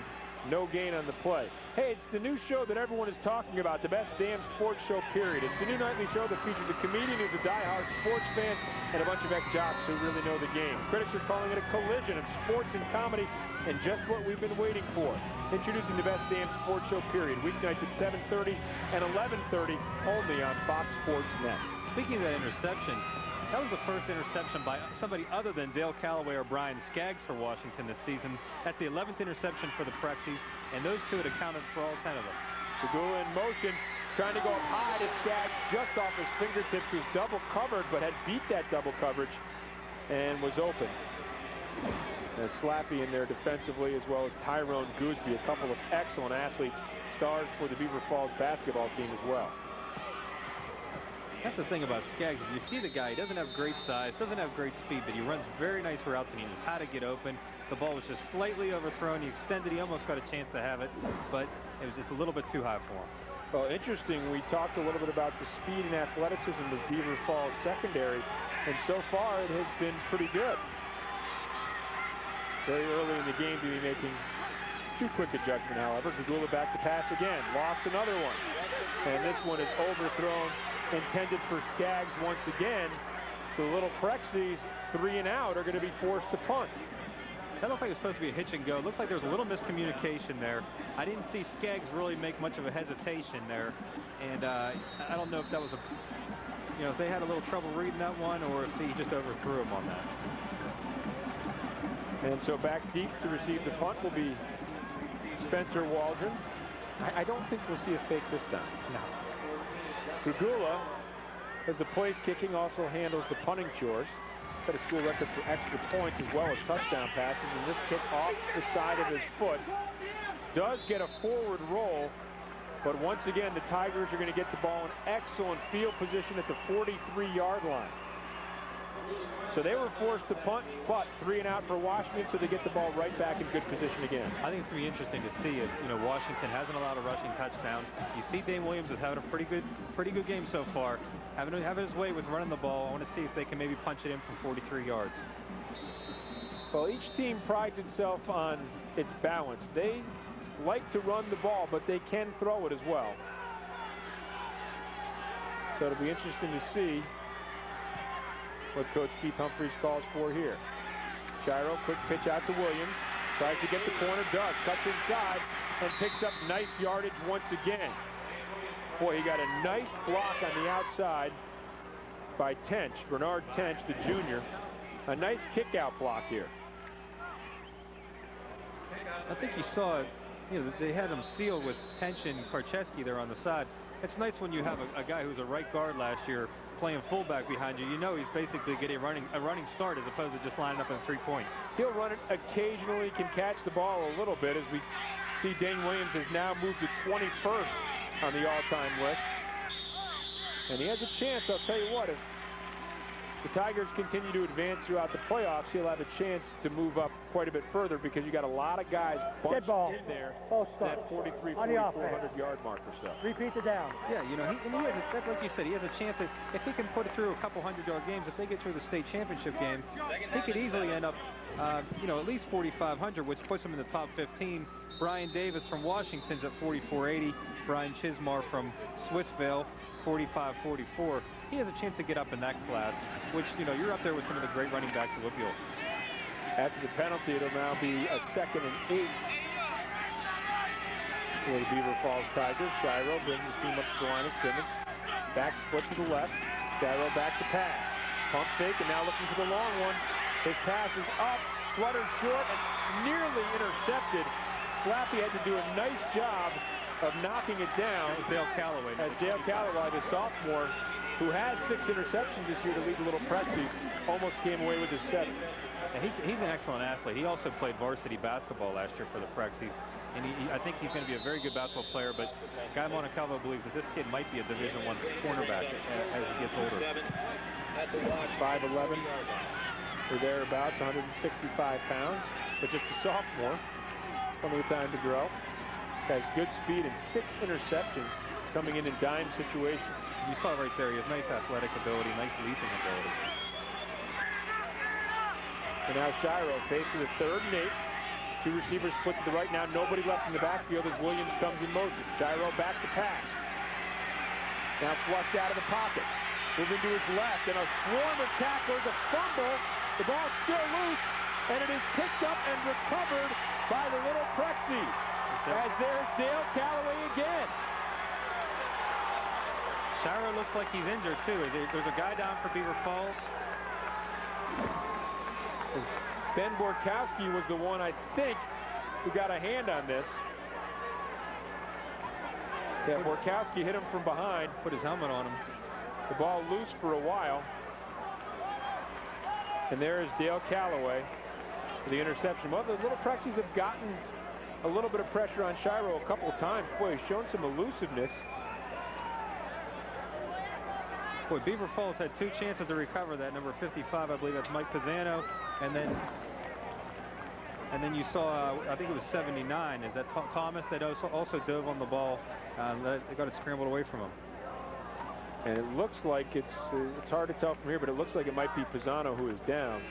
no gain on the play. Hey, it's the new show that everyone is talking about, the best damn sports show, period. It's the new nightly show that features a comedian who's a die-hard sports fan and a bunch of ex-jocks who really know the game. Critics are calling it a collision of sports and comedy, and just what we've been waiting for. Introducing the best damn sports show, period. Weeknights at 7:30 and 11:30, only on Fox Sports Net. Speaking of that interception, that was the first interception by somebody other than Dale Calloway or Brian Skaggs for Washington this season. That's the 11th interception for the Prexies, and those two had accounted for all 10 of them. Pagula in motion, trying to go up high to Skaggs, just off his fingertips, was double covered, but had beat that double coverage and was open. And Slappy in there defensively, as well as Tyrone Gooseby, a couple of excellent athletes, stars for the Beaver Falls basketball team as well. That's the thing about Skaggs, is you see the guy, he doesn't have great size, doesn't have great speed, but he runs very nice routes and he knows how to get open. The ball was just slightly overthrown. He extended, he almost got a chance to have it, but it was just a little bit too high for him. Well, interesting, we talked a little bit about the speed and athleticism of Beaver Falls secondary, and so far it has been pretty good. Very early in the game to be making too quick a judgment, however. Pagula back to pass again, lost another one, and this one is overthrown, intended for Skaggs once again. So the Little Prexies, 3 and out, are going to be forced to punt. That looked like it was supposed to be a hitch and go. It looks like there was a little miscommunication there. I didn't see Skaggs really make much of a hesitation there, and I don't know if that was if they had a little trouble reading that one, or if he just overthrew him on that. And so back deep to receive the punt will be Spencer Waldron. I don't think we'll see a fake this time. No. Pagula, as the place kicking, also handles the punting chores. Set a school record for extra points as well as touchdown passes, and this kick off the side of his foot does get a forward roll, but once again the Tigers are going to get the ball in excellent field position at the 43-yard line. So they were forced to punt, but 3 and out for Washington, so they get the ball right back in good position again. I think it's going to be interesting to see if Washington hasn't allowed a rushing touchdown. You see Dane Williams is having a pretty good game so far, having his way with running the ball. I want to see if they can maybe punch it in from 43 yards. Well, each team prides itself on its balance. They like to run the ball, but they can throw it as well. So it'll be interesting to see what Coach Keith Humphreys calls for here. Shiro, quick pitch out to Williams. Tries to get the corner, does. Cuts inside and picks up nice yardage once again. Boy, he got a nice block on the outside by Tench, Bernard Tench, the junior. A nice kick-out block here. I think you saw, they had him sealed with Tench and Karcheski there on the side. It's nice when you have a guy who was a right guard last year playing fullback behind you. He's basically getting a running start as opposed to just lining up in 3-point. He'll run it occasionally, can catch the ball a little bit, as we see Dane Williams has now moved to 21st on the all-time list. And he has a chance, I'll tell you what, if the Tigers continue to advance throughout the playoffs, he'll have a chance to move up quite a bit further because you got a lot of guys bunched in there that 43, 400-yard mark or so. Repeat the down. Yeah, you know, like you said, he has a chance that if he can put it through a couple 100-yard games, if they get through the state championship game, he could easily end up, you know, at least 4,500, which puts him in the top 15. Brian Davis from Washington's at 4,480. Brian Chismar from Swissvale, 45-44. He has a chance to get up in that class, which, you know, you're up there with some of the great running backs at WPIAL. After the penalty, it'll now be a 2nd and 8 for the Beaver Falls Tigers. Shiro brings his team up to the line of scrimmage. Back split to the left. Shiro back to pass. Pump fake, and now looking for the long one. His pass is up, fluttered short, and nearly intercepted. Slappy had to do a nice job of knocking it down. That was Dale Calloway. As Dale Calloway, the sophomore, who has 6 interceptions this year to lead the Little Prexies, almost came away with his 7th. And he's an excellent athlete. He also played varsity basketball last year for the Prexies. And I think he's going to be a very good basketball player, but Guy Montecalvo believes that this kid might be a Division I cornerback as he gets older. 5'11", or thereabouts, 165 pounds, but just a sophomore. Plenty of time to grow. Has good speed and 6 interceptions coming in dime situations. You saw it right there. He has nice athletic ability, nice leaping ability. And now Shiro faced with a 3rd and 8. 2 receivers split to the right. Now nobody left in the backfield as Williams comes in motion. Shiro back to pass. Now flushed out of the pocket. Moving to his left, and a swarm of tacklers, a fumble. The ball's still loose, and it is picked up and recovered by the Little Prexies. As there's Dale Calloway again. Shiro looks like he's injured, too. There's a guy down for Beaver Falls. Ben Borkowski was the one, I think, who got a hand on this. Yeah, Borkowski hit him from behind. Put his helmet on him. The ball loose for a while. And there is Dale Calloway for the interception. Well, the Little Prexies have gotten a little bit of pressure on Shiro a couple of times. Boy, he's shown some elusiveness. Boy, Beaver Falls had 2 chances to recover that. Number 55, I believe that's Mike Pisano. And then you saw, I think it was 79. Is that Thomas that also dove on the ball? They got it scrambled away from him. And it looks like it's hard to tell from here, but it looks like it might be Pisano who is down.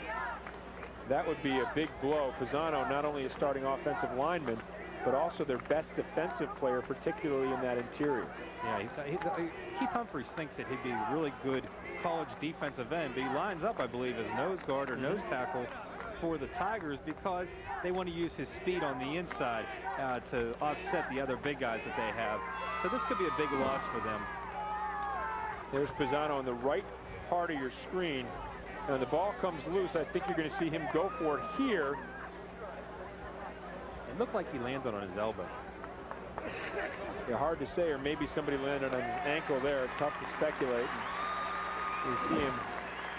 That would be a big blow. Pisano, not only a starting offensive lineman, but also their best defensive player, particularly in that interior. Yeah, Keith Humphreys thinks that he'd be a really good college defensive end, but he lines up, I believe, as nose guard or nose tackle for the Tigers because they want to use his speed on the inside to offset the other big guys that they have. So this could be a big loss for them. There's Pisano on the right part of your screen. And the ball comes loose. I think you're going to see him go for it here. It looked like he landed on his elbow. Yeah, hard to say, or maybe somebody landed on his ankle there. Tough to speculate. You see him.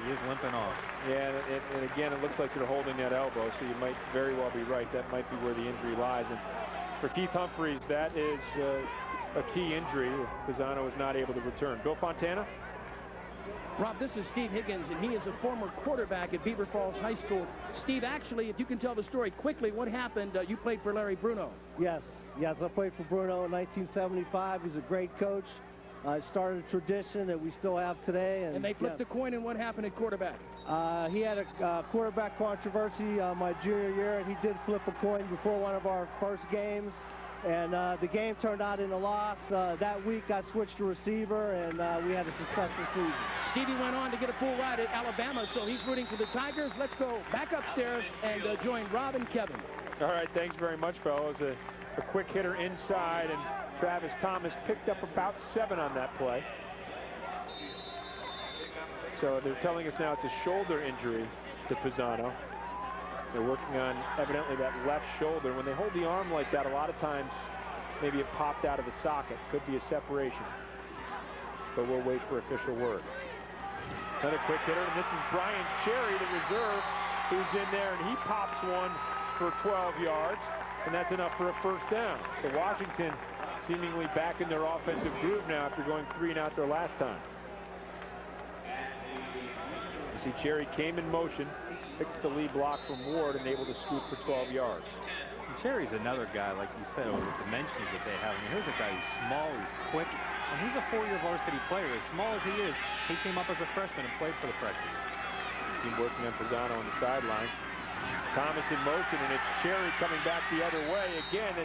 He is limping off. Yeah, and again, it looks like they're holding that elbow, so you might very well be right. That might be where the injury lies. And for Keith Humphreys, that is a key injury. Pisano was not able to return. Bill Fontana? Rob, this is Steve Higgins, and he is a former quarterback at Beaver Falls High School. Steve, actually, if you can tell the story quickly, what happened? You played for Larry Bruno. Yes, I played for Bruno in 1975. He's a great coach. Started a tradition that we still have today. And they flipped the coin, and what happened at quarterback? He had a quarterback controversy my junior year, and he did flip a coin before one of our first games. And the game turned out in a loss. That week I switched to receiver, and we had a successful season. Stevie went on to get a full ride at Alabama, so he's rooting for the Tigers. Let's go back upstairs and join Rob and Kevin. All right, thanks very much, fellas. A quick hitter inside, and Travis Thomas picked up about 7 on that play. So they're telling us now it's a shoulder injury to Pisano. They're working on, evidently, that left shoulder. When they hold the arm like that, a lot of times, maybe it popped out of the socket. Could be a separation. But we'll wait for official word. Another quick hitter, and this is Brian Cherry, the reserve, who's in there, and he pops one for 12 yards, and that's enough for a first down. So Washington seemingly back in their offensive groove now after going 3 and out their last time. You see Cherry came in motion, picked the lead block from Ward, and able to scoot for 12 yards. And Cherry's another guy, like you said, with the dimensions that they have. I mean, here's a guy who's small, he's quick, and he's a 4-year varsity player. As small as he is, he came up as a freshman and played for the Prexies. See him working on Pisano on the sideline. Thomas in motion, and it's Cherry coming back the other way. Again,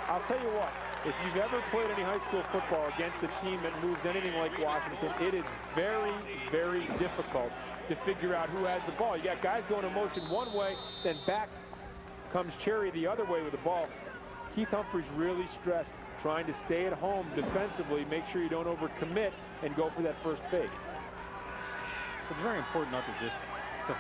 I'll tell you what, if you've ever played any high school football against a team that moves anything like Washington, it is very, very difficult to figure out who has the ball. You got guys going in motion one way, then back comes Cherry the other way with the ball. Keith Humphreys really stressed trying to stay at home defensively, make sure you don't overcommit, and go for that first fake. It's very important not to just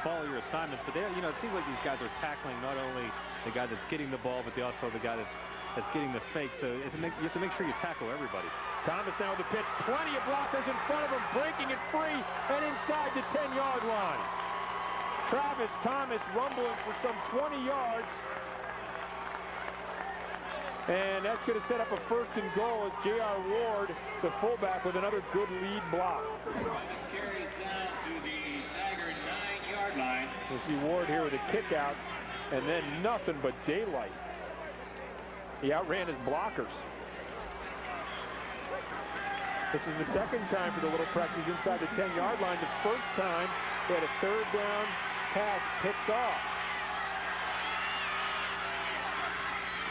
follow your assignments, but it seems like these guys are tackling not only the guy that's getting the ball, but also the guy that's getting the fake. So you have to make sure you tackle everybody. Thomas now with the pitch. Plenty of blockers in front of him, breaking it free and inside the 10-yard line. Travis Thomas rumbling for some 20 yards. And that's going to set up a 1st and goal as J.R. Ward, the fullback, with another good lead block. Carries down to the Tiger 9-yard line. We'll see Ward here with a kick out, and then nothing but daylight. He outran his blockers. This is the 2nd time for the Little Prexies inside the 10-yard line. The first time they had a 3rd down pass picked off.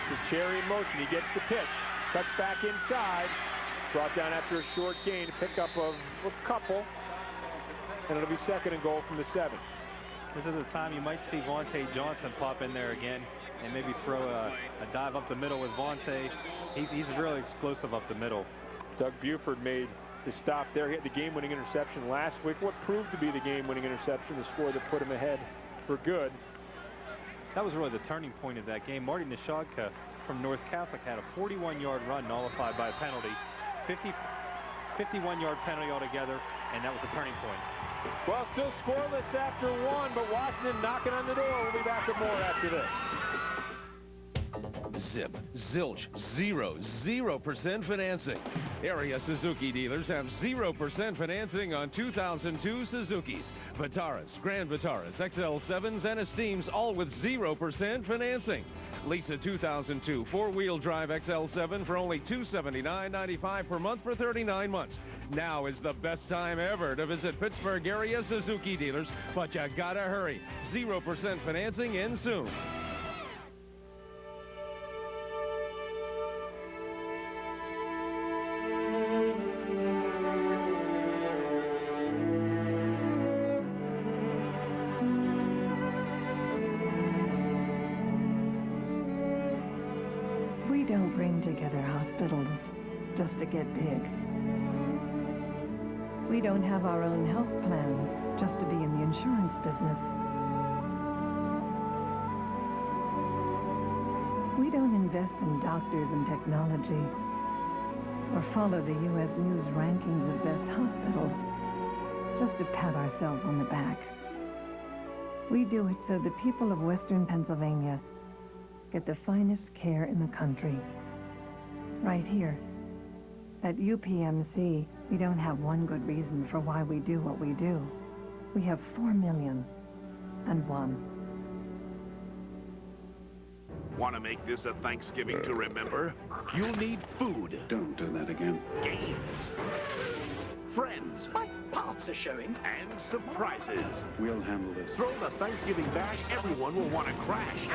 This is Cherry in motion. He gets the pitch. Cuts back inside. Brought down after a short gain. Pickup of a couple. And it'll be 2nd and goal from the 7. This is the time you might see Vontae Johnson pop in there again and maybe throw a dive up the middle with Vontae. He's really explosive up the middle. Doug Buford made the stop there. He had the game-winning interception last week. What proved to be the game-winning interception, the score that put him ahead for good. That was really the turning point of that game. Marty Nishodka from North Catholic had a 41-yard run nullified by a penalty. 51-yard penalty altogether, and that was the turning point. Well, still scoreless after 1, but Washington knocking on the door. We'll be back with more after this. Zip, zilch, 0% financing. Area Suzuki dealers have 0% financing on 2002 Suzukis, Vitaras, Grand Vitaras, XL7s, and Esteems, all with 0% financing. Lease a 2002 four-wheel drive XL7 for only $279.95 per month for 39 months. Now is the best time ever to visit Pittsburgh area Suzuki dealers, but you gotta hurry. 0% financing ends soon. Together hospitals just to get big. We don't have our own health plan just to be in the insurance business. We don't invest in doctors and technology or follow the U.S. News rankings of best hospitals just to pat ourselves on the back. We do it so the people of Western Pennsylvania get the finest care in the country. Right here. At UPMC, we don't have one good reason for why we do what we do. We have 4,000,001. Want to make this a Thanksgiving to remember? You'll need food. Don't do that again. Games. Friends. My parts are showing. And surprises. We'll handle this. Throw the Thanksgiving bash, everyone will want to crash.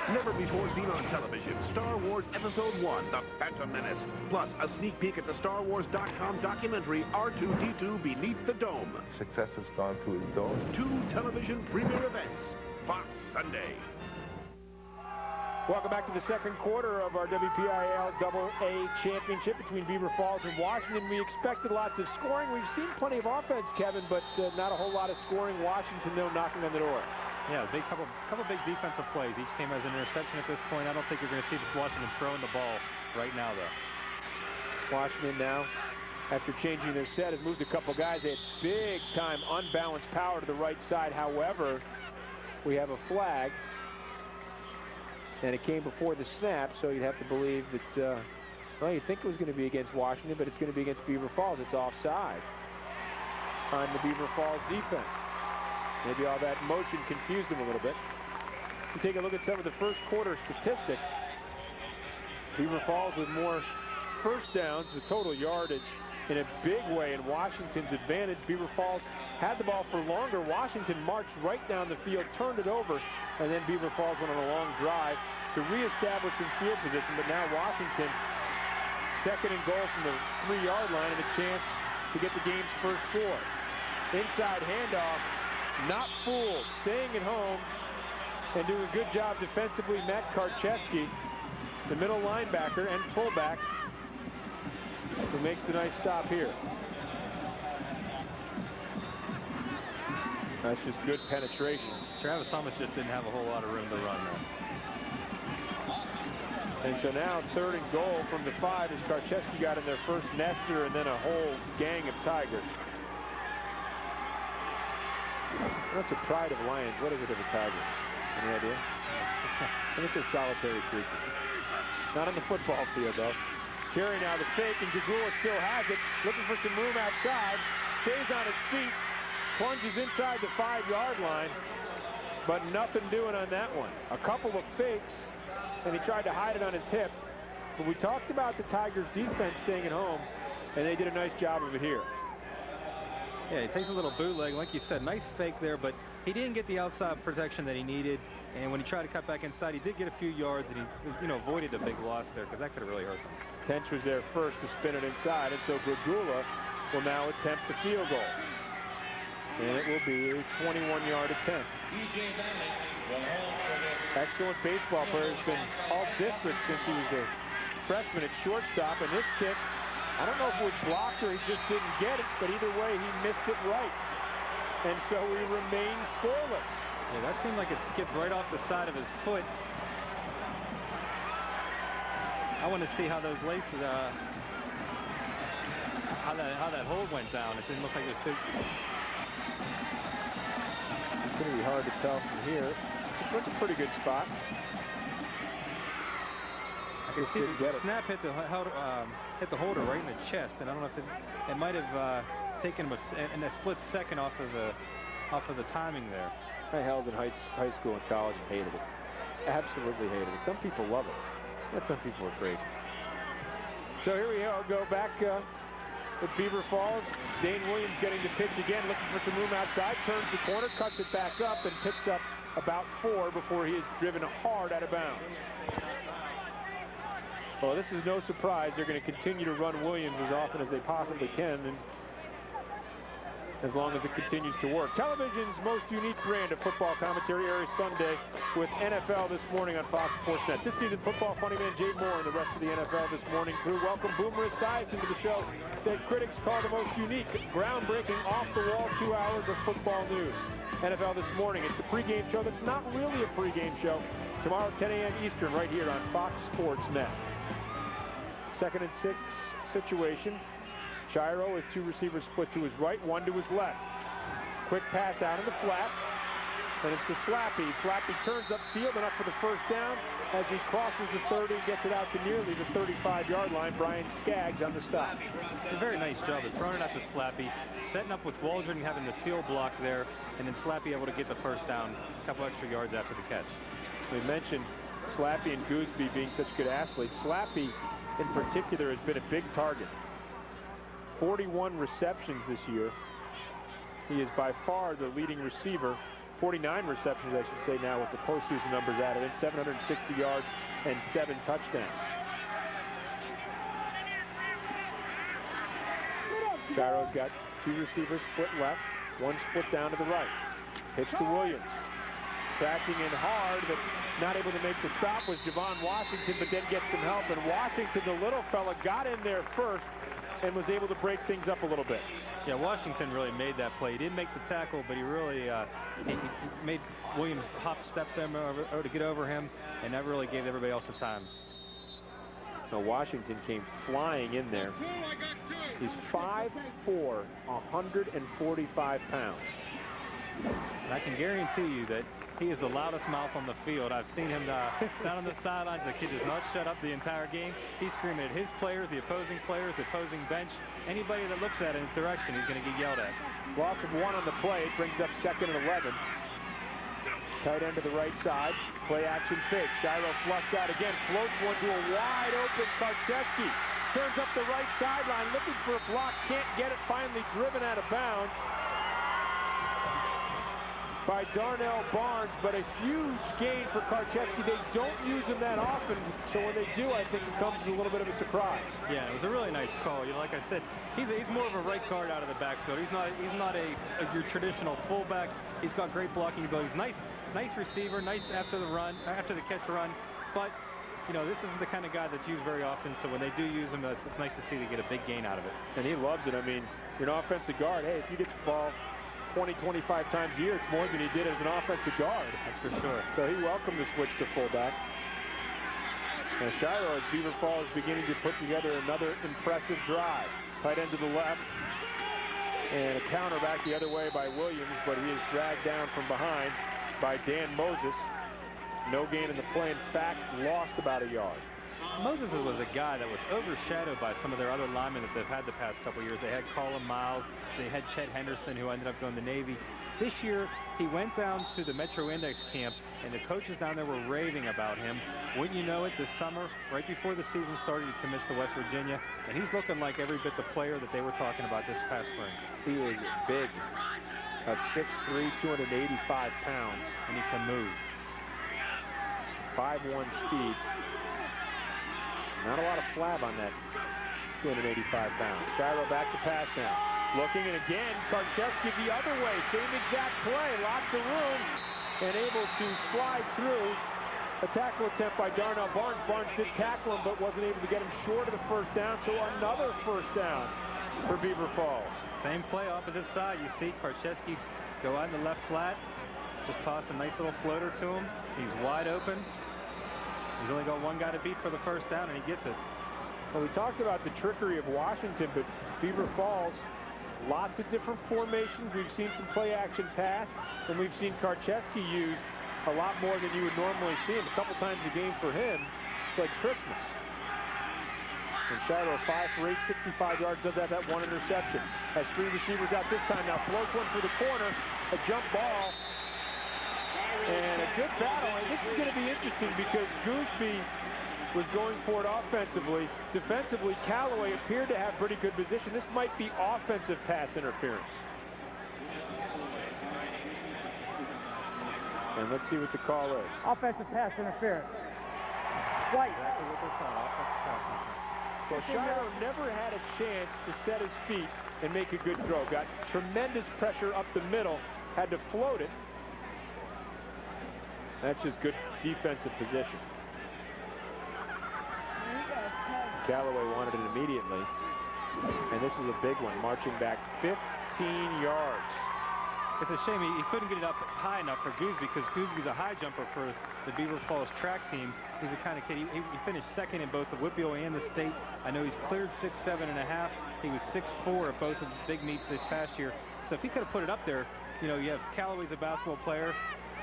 Never before seen on television, Star Wars Episode 1, The Phantom Menace. Plus, a sneak peek at the StarWars.com documentary, R2-D2 Beneath the Dome. Success has gone to his dome. 2 television premiere events. Fox Sunday. Welcome back to the 2nd quarter of our WPIAL AA championship between Beaver Falls and Washington. We expected lots of scoring. We've seen plenty of offense, Kevin, but not a whole lot of scoring. Washington, though, knocking on the door. Yeah, couple big defensive plays. Each team has an interception at this point. I don't think you're going to see Washington throwing the ball right now, though. Washington now, after changing their set, has moved a couple guys. They had big-time unbalanced power to the right side. However, we have a flag. And it came before the snap, so you'd have to believe that, well, you'd think it was going to be against Washington, but it's going to be against Beaver Falls. It's offside. on the Beaver Falls defense. Maybe all that motion confused him a little bit. You take a look at some of the first quarter statistics. Beaver Falls with more first downs with total yardage in a big way in Washington's advantage. Beaver Falls had the ball for longer. Washington marched right down the field, turned it over, and then Beaver Falls went on a long drive to reestablish some field position. But now Washington, second and goal from the 3-yard line, and a chance to get the game's first score. Inside handoff, not fooled, staying at home and doing a good job defensively. Matt Karcheski, the middle linebacker and fullback, who makes the nice stop here. That's just good penetration. Travis Thomas just didn't have a whole lot of room to run there. And so now third and goal from the 5 as Karcheski got in their first nester and then a whole gang of Tigers. What's the pride of Lions? What is it of a Tiger? Any idea? I think they're solitary creatures. Not on the football field, though. Cherry now the fake, and Gagula still has it. Looking for some room outside. Stays on its feet. Plunges inside the 5-yard line. But nothing doing on that one. A couple of fakes, and he tried to hide it on his hip. But we talked about the Tigers' defense staying at home, and they did a nice job of it here. Yeah, he takes a little bootleg. Like you said, nice fake there, but he didn't get the outside protection that he needed. And when he tried to cut back inside, he did get a few yards, and he, avoided a big loss there because that could have really hurt him. Tench was there first to spin it inside, and so Gagula will now attempt the field goal. And it will be a 21-yard attempt. Excellent baseball player. Has been all district since he was a freshman at shortstop, and this kick, I don't know if it was blocked or he just didn't get it, but either way, he missed it right. And so he remains scoreless. Yeah, that seemed like it skipped right off the side of his foot. I want to see how those laces, how that hold went down. It didn't look like it was too. It's going to be hard to tell from here. It's a pretty good spot. I can see the snap hit the holder right in the chest, and I don't know if it might have taken him a split second off of the timing there. I held in high school and college and hated it. Absolutely hated it. Some people love it. But some people are crazy. So here we go back with Beaver Falls. Dane Williams getting to pitch again, looking for some room outside, turns the corner, cuts it back up, and picks up about 4 before he is driven hard out of bounds. Well, this is no surprise. They're going to continue to run Williams as often as they possibly can, and as long as it continues to work. Television's most unique brand of football commentary airs Sunday with NFL This Morning on Fox Sports Net. This season, football funny man Jay Moore and the rest of the NFL This Morning crew welcome Boomer Esiason to the show that critics call the most unique, groundbreaking, off-the-wall 2 hours of football news. NFL This Morning. It's the pregame show that's not really a pregame show. Tomorrow at 10 a.m. Eastern right here on Fox Sports Net. 2nd and 6 situation. Chiro with 2 receivers split to his right, 1 to his left. Quick pass out in the flat, and it's to Slappy. Slappy turns upfield, enough for the first down. As he crosses the 30, gets it out to nearly the 35-yard line. Brian Skaggs on the stop. A very nice job of throwing it out to Slappy, setting up with Waldron having the seal block there, and then Slappy able to get the first down, a couple extra yards after the catch. We mentioned Slappy and Gooseby being such good athletes. Slappy, in particular, has been a big target. 41 receptions this year. He is by far the leading receiver. 49 receptions, I should say, now with the postseason numbers added in. 760 yards and 7 touchdowns. Chiro's got 2 receivers split left, 1 split down to the right. Pitch to Williams. Crashing in hard, but not able to make the stop was Javon Washington, but then gets some help. And Washington, the little fella, got in there first and was able to break things up a little bit. Yeah, Washington really made that play. He didn't make the tackle, but he really he made Williams hop step them over to get over him, and that really gave everybody else the time. Now Washington came flying in there. He's 5'4", 145 pounds. And I can guarantee you that he is the loudest mouth on the field. I've seen him down on the sidelines. The kid does not shut up the entire game. He's screaming at his players, the opposing bench. Anybody that looks at him in his direction, he's going to get yelled at. Loss of 1 on the play. It brings up 2nd and 11. Tight end to the right side. Play action fake. Shiro flushed out again. Floats one to a wide open Karcheski. Turns up the right sideline, looking for a block. Can't get it. Finally driven out of bounds by Darnell Barnes, but a huge gain for Karcheski. They don't use him that often, so when they do, I think it comes as a little bit of a surprise. Yeah, it was a really nice call. You know, like I said, he's more of a right guard out of the backfield. He's not your traditional fullback. He's got great blocking abilities. Nice receiver, nice after the catch run, but you know, this isn't the kind of guy that's used very often, so when they do use him, it's nice to see they get a big gain out of it. And he loves it. I mean, you're an offensive guard. Hey, if you get the ball 20, 25 times a year, it's more than he did as an offensive guard. That's for sure. So he welcomed the switch to fullback. And Shiro, as Beaver Falls, beginning to put together another impressive drive. Tight end to the left. And a counter back the other way by Williams, but he is dragged down from behind by Dan Moses. No gain in the play. In fact, lost about a yard. Moses was a guy that was overshadowed by some of their other linemen that they've had the past couple years. They had Colin Miles. They had Chet Henderson, who ended up going to the Navy. This year, he went down to the Metro Index camp, and the coaches down there were raving about him. Wouldn't you know it, this summer, right before the season started, he commits to West Virginia, and he's looking like every bit the player that they were talking about this past spring. He is big. At 6'3", 285 pounds, and he can move. 5'1" speed. Not a lot of flab on that 285 pounds. Shiro back to pass now. Looking, and again, Karcheski the other way. Same exact play. Lots of room. And able to slide through. A tackle attempt by Darnell Barnes. Barnes did tackle him, but wasn't able to get him short of the first down. So another first down for Beaver Falls. Same play, opposite side. You see Karcheski go out in the left flat. Just toss a nice little floater to him. He's wide open. He's only got one guy to beat for the first down, and he gets it. Well, we talked about the trickery of Washington, but Beaver Falls, lots of different formations. We've seen some play-action pass, and we've seen Karcheski used a lot more than you would normally see him. A couple times a game for him. It's like Christmas. And Shiro 5 for 8, 65 yards, does have that one interception. Has 3 receivers out this time. Now floats one for the corner, a jump ball. And a good battle, and this is going to be interesting because Gooseby was going for it offensively. Defensively, Callaway appeared to have pretty good position. This might be offensive pass interference. And let's see what the call is. Offensive pass interference. White. Exactly what they're calling, offensive pass interference. Well, Shiro never had a chance to set his feet and make a good throw. Got tremendous pressure up the middle, had to float it. That's just good defensive position. Callaway wanted it immediately. And this is a big one, marching back 15 yards. It's a shame he couldn't get it up high enough for Gooseby, because Gooseby's a high jumper for the Beaver Falls track team. He's the kind of kid, he finished second in both the WPIAL and the state. I know he's cleared 6'7.5". He was 6'4" at both of the big meets this past year. So if he could have put it up there, you know, you have Callaway's a basketball player,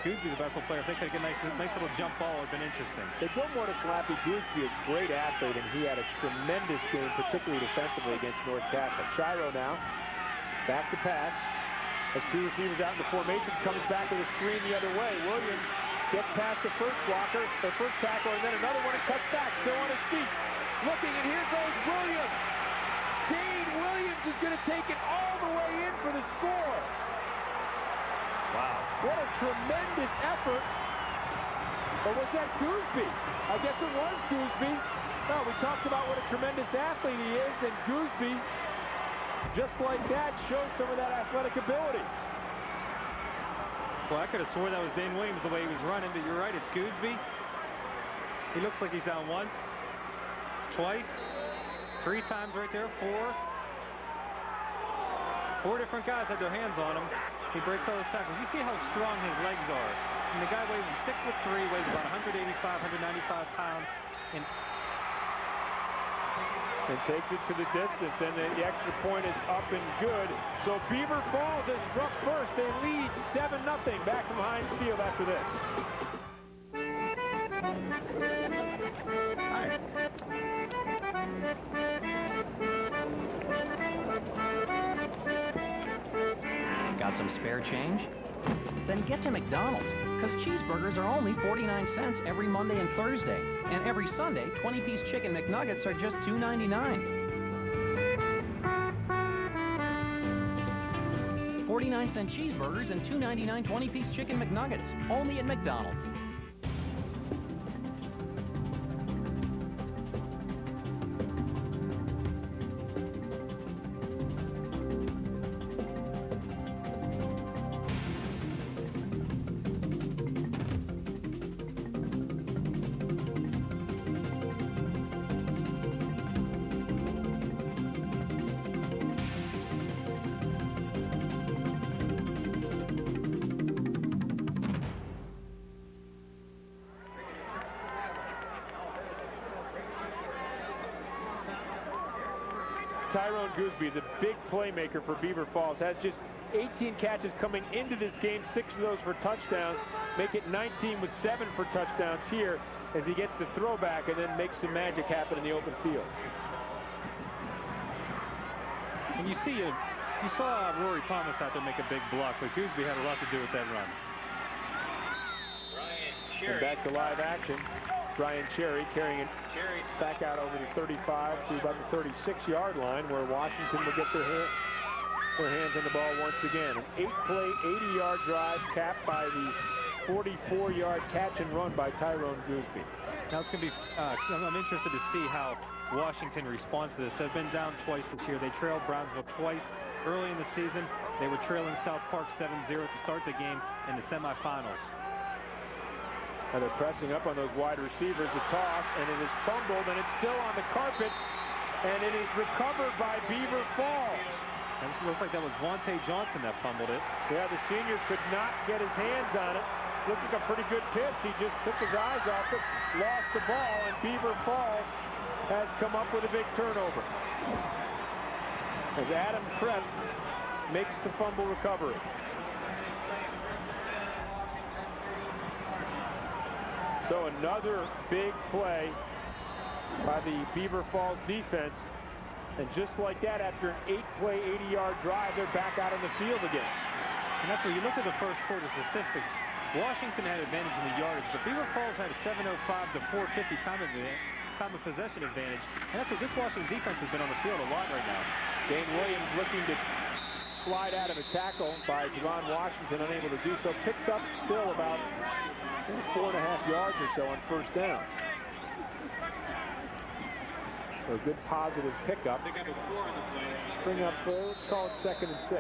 Goosby's a basketball player. If they could get a nice little jump ball, it would have been interesting. They don't want to slappy. Gooseby, a great athlete, and he had a tremendous game, particularly defensively against North Catholic. Shiro now, back to pass. Has 2 receivers out in the formation, comes back with a screen the other way. Williams gets past the first blocker, the first tackle, and then another one and cuts back, still on his feet. Looking, and here goes Williams. Dane Williams is going to take it all the way in for the score. Wow. What a tremendous effort. Or was that Gooseby? I guess it was Gooseby. No, we talked about what a tremendous athlete he is, and Gooseby, just like that, shows some of that athletic ability. Well, I could have swore that was Dane Williams the way he was running, but you're right, it's Gooseby. He looks like he's down once, twice, 3 times right there, 4. 4 different guys had their hands on him. He breaks all his tackles. You see how strong his legs are. And the guy weighs 6'3", weighs about 185, 195 pounds. And takes it to the distance, and the extra point is up and good. So Beaver Falls has struck first. They lead 7-0 back from Heinz Field after this. All right. Want some spare change? Then get to McDonald's, because cheeseburgers are only 49 cents every Monday and Thursday. And every Sunday, 20-piece chicken McNuggets are just $2.99. 49-cent cheeseburgers and $2.99 20-piece chicken McNuggets, only at McDonald's. Tyrone Gooseby is a big playmaker for Beaver Falls. Has just 18 catches coming into this game, 6 of those for touchdowns. Make it 19 with 7 for touchdowns here as he gets the throwback and then makes some magic happen in the open field. And you saw Rory Thomas out there make a big block, but Gooseby had a lot to do with that run. And back to live action. Brian Cherry carrying it back out over the 35 to about the 36-yard line, where Washington will get their hands on the ball once again. An 8-play, 80-yard drive capped by the 44-yard catch and run by Tyrone Gooseby. Now it's going to be, I'm interested to see how Washington responds to this. They've been down twice this year. They trailed Brownsville twice early in the season. They were trailing South Park 7-0 to start the game in the semifinals. And they're pressing up on those wide receivers. A toss, and it is fumbled, and it's still on the carpet, and it is recovered by Beaver Falls. And it looks like that was Vontae Johnson that fumbled it. Yeah, the senior could not get his hands on it. Looked like a pretty good pitch. He just took his eyes off it, lost the ball, and Beaver Falls has come up with a big turnover. As Adam Krepp makes the fumble recovery. So another big play by the Beaver Falls defense. And just like that, after an 8-play, 80-yard drive, they're back out on the field again. And that's where you look at the first quarter statistics. Washington had advantage in the yardage, but Beaver Falls had a 7:05 to 4:50 time of possession advantage. And that's what this Washington defense has been on the field a lot right now. Dane Williams looking to slide out of a tackle by Javon Washington, unable to do so. Picked up still about 4.5 yards or so on first down. So a good positive pickup. Bring up, let's call it 2nd and 6.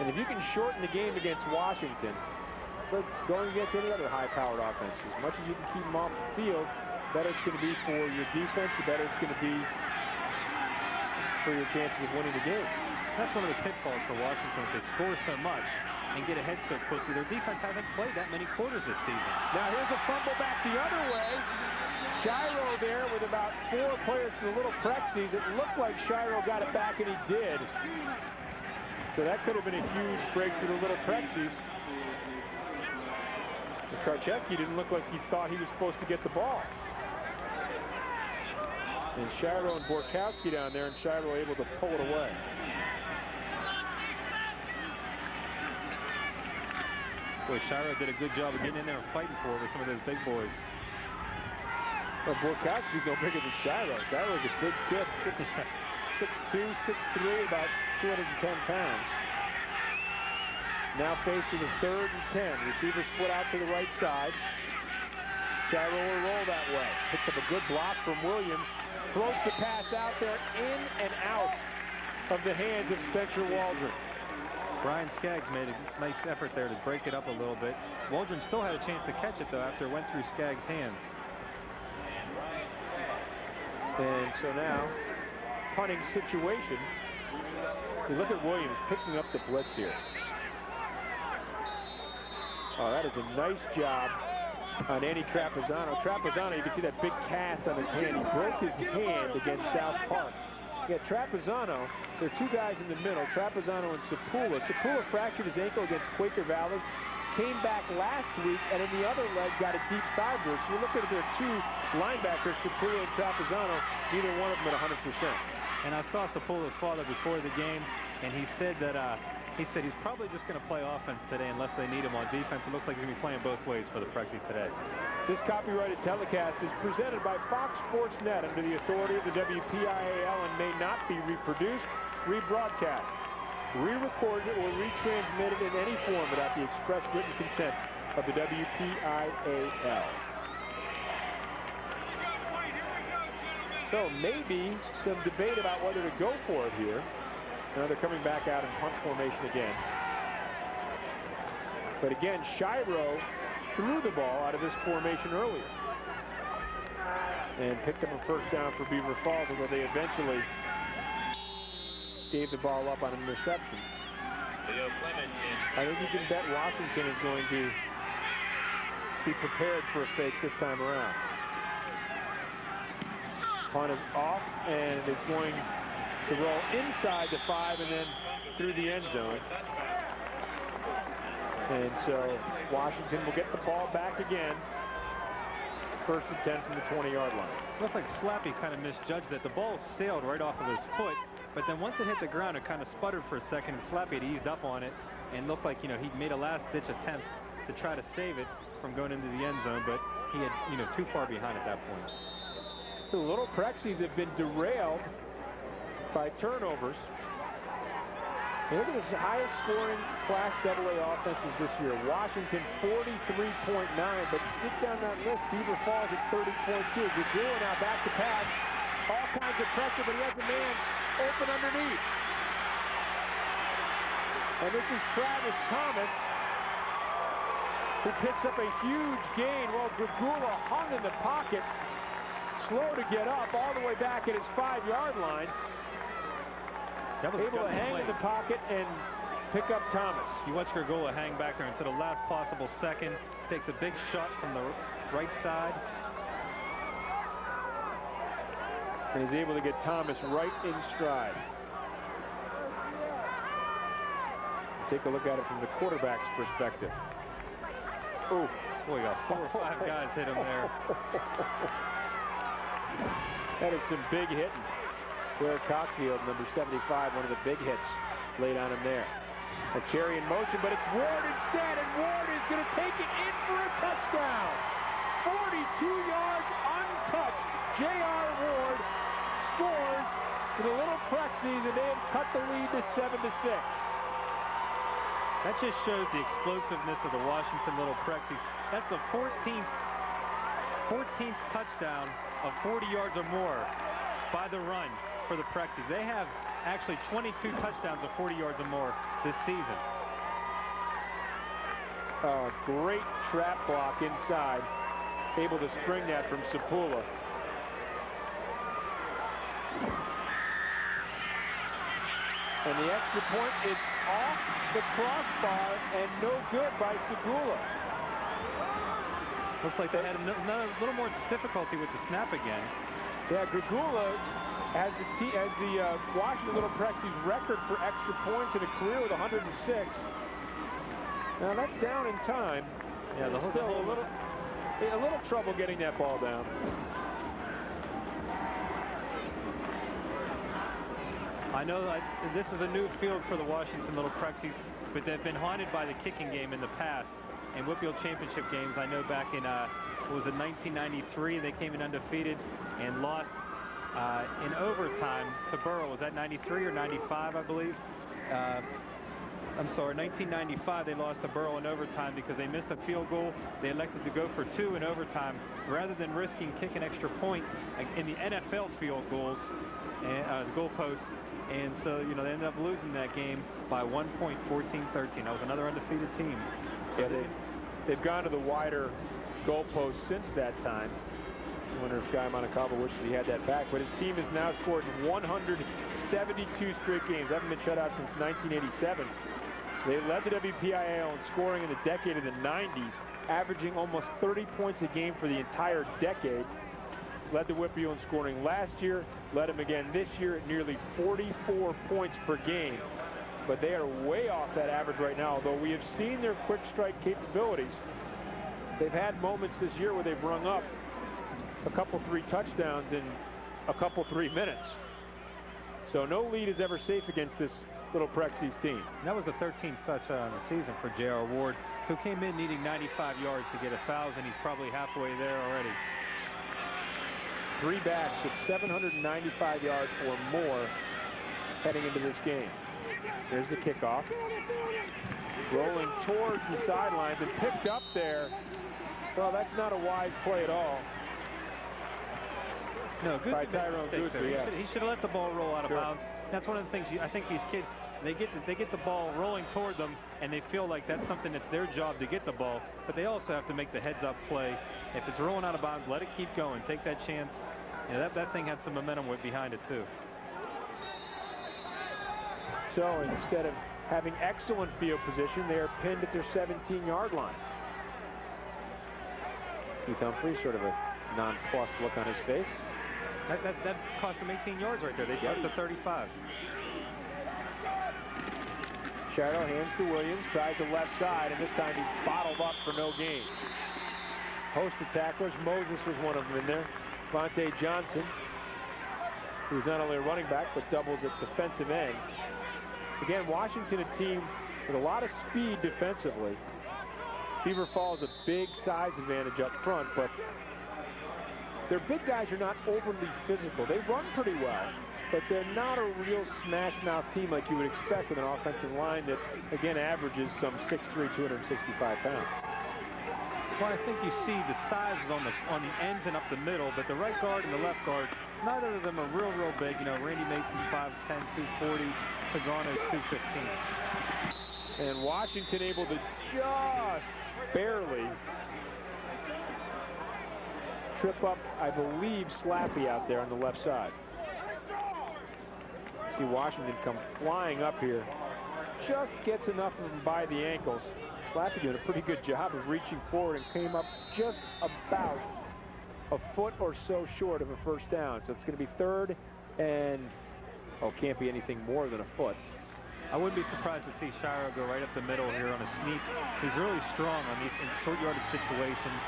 And if you can shorten the game against Washington, it's like going against any other high-powered offense. As much as you can keep them off the field, the better it's going to be for your defense, the better it's going to be for your chances of winning the game. That's one of the pitfalls for Washington. If they score so much and get ahead so quickly, their defense hasn't played that many quarters this season. Now here's a fumble back the other way. Shiro there with about 4 players from the Little Prexies. It looked like Shiro got it back, and he did. So that could have been a huge break for the Little Prexies. Karchevsky didn't look like he thought he was supposed to get the ball. And Shiro and Borkowski down there, and Shiro able to pull it away. Boy, Shiro did a good job of getting in there and fighting for it with some of those big boys. Well, Borkowski's no bigger than Shiro. Shiro's a big kid, 6'2", 6'3", about 210 pounds. Now faced with a 3rd and 10. Receiver split out to the right side. Shiro will roll that way. Picks up a good block from Williams. Throws the pass out there, in and out of the hands of Spencer Waldron. Brian Skaggs made a nice effort there to break it up a little bit. Waldron still had a chance to catch it, though, after it went through Skaggs' hands. And so now, punting situation. You look at Williams picking up the blitz here. Oh, that is a nice job on Andy Trapezzano. Trapezzano, you can see that big cast on his hand. He broke his hand against South Park. Yeah, Trapezzano, there are 2 guys in the middle, Trapezzano and Sapula. Sapula fractured his ankle against Quaker Valley, came back last week, and in the other leg got a deep thigh bruise. So you look at it, there are 2 linebackers, Sapula and Trapezzano, neither one of them at 100%. And I saw Sapula's father before the game. and he said he's probably just going to play offense today unless they need him on defense. It looks like he's going to be playing both ways for the Prexies today. This copyrighted telecast is presented by Fox Sports Net under the authority of the WPIAL and may not be reproduced, rebroadcast, re-recorded, or retransmitted in any form without the express written consent of the WPIAL. So maybe some debate about whether to go for it here. Now they're coming back out in punt formation again. But again, Shiro threw the ball out of this formation earlier and picked up a first down for Beaver Falls, although they eventually gave the ball up on an interception. I think you can bet Washington is going to be prepared for a fake this time around. Punt is off, and it's going to roll inside the 5 and then through the end zone. And so Washington will get the ball back again. First and 10 from the 20-yard line. Looks like Slappy kind of misjudged that. The ball sailed right off of his foot, but then once it hit the ground, it kind of sputtered for a second, and Slappy had eased up on it and looked like, he made a last-ditch attempt to try to save it from going into the end zone, but he had, too far behind at that point. The Little Prexies have been derailed by turnovers. And look at this highest scoring Class AA offenses this year. Washington 43.9, but stick down that list, Beaver Falls at 30.2. Gagula now back to pass. All kinds of pressure, but he has a man open underneath. And this is Travis Thomas, who picks up a huge gain while Gagula hung in the pocket, slow to get up all the way back at his 5-yard line. Able to hang in the pocket and pick up Thomas. You watch Gagula hang back there until the last possible second. Takes a big shot from the right side. And he's able to get Thomas right in stride. Take a look at it from the quarterback's perspective. Oh, boy, got 4 or 5 guys hit him there. That is some big hitting. Blair Cockfield, number 75, one of the big hits laid on him there. A Cherry in motion, but it's Ward instead, and Ward is going to take it in for a touchdown. 42 yards untouched. J.R. Ward scores for the Little Prexies, and they have cut the lead to 7-6. That just shows the explosiveness of the Washington Little Prexies. That's the 14th touchdown of 40 yards or more by the run for the Prexies. They have actually 22 touchdowns of 40 yards or more this season. Great trap block inside. Able to spring that from Sapula. And the extra point is off the crossbar and no good by Sapula. Looks like they had a little more difficulty with the snap again. Yeah, Gagula has the Washington Little Prexies record for extra points in a career with 106. Now that's down in time. Yeah, still a little trouble getting that ball down. I know that this is a new field for the Washington Little Prexies, but they've been haunted by the kicking game in the past. In WPIAL championship games, I know back in, was it 1993, they came in undefeated and lost in overtime to Burrow. Was that 93 or 95, I believe? I'm sorry, 1995, they lost to Burrow in overtime because they missed a field goal. They elected to go for 2 in overtime rather than risking kicking extra point in the NFL field goals, and goalposts. And so, they ended up losing that game by 1 point, 14-13. That was another undefeated team. So yeah, they've gone to the wider goalpost since that time. I wonder if Guy Montecalvo wishes he had that back. But his team has now scored 172 straight games. They haven't been shut out since 1987. They led the WPIAL in scoring in the decade of the 90s, averaging almost 30 points a game for the entire decade. Led the WPIAL in scoring last year, led them again this year at nearly 44 points per game. But they are way off that average right now, although we have seen their quick strike capabilities. They've had moments this year where they've rung up a couple 3 touchdowns in a couple 3 minutes. So no lead is ever safe against this Little Prexy's team. And that was the 13th touchdown of the season for J.R. Ward, who came in needing 95 yards to get 1,000. He's probably halfway there already. 3 backs with 795 yards or more heading into this game. There's the kickoff. Rolling towards the sidelines and picked up there. Well, that's not a wise play at all. No, good by Tyrone Guthrie. Yeah. He should have let the ball roll out of bounds. That's one of the things I think these kids, they get the ball rolling toward them, and they feel like that's something that's their job to get the ball, but they also have to make the heads-up play. If it's rolling out of bounds, let it keep going. Take that chance. You know, that thing had some momentum behind it, too. So instead of having excellent field position, they are pinned at their 17-yard line. Keith Humphrey, sort of a nonplussed look on his face. That cost them 18 yards right there. They started to 35. Shiro hands to Williams, tries the left side, and this time he's bottled up for no gain. Host of tacklers, Moses was one of them in there. Vontae Johnson, who's not only a running back, but doubles at defensive end. Again, Washington, a team with a lot of speed defensively. Beaver Falls a big size advantage up front, but their big guys are not overly physical. They run pretty well, but they're not a real smash-mouth team like you would expect with an offensive line that, again, averages some 6'3", 265 pounds. Well, I think you see the sizes on the ends and up the middle, but the right guard and the left guard, neither of them are real big. You know, Randy Mason's 5'10", 240, Pisano's 215. And Washington able to just barely trip up, I believe, Slappy out there on the left side. See Washington come flying up here. Just gets enough of them by the ankles. Slappy doing a pretty good job of reaching forward and came up just about a foot or so short of a first down. So it's going to be 3rd and, can't be anything more than a foot. I wouldn't be surprised to see Shiro go right up the middle here on a sneak. He's really strong on these short yardage situations.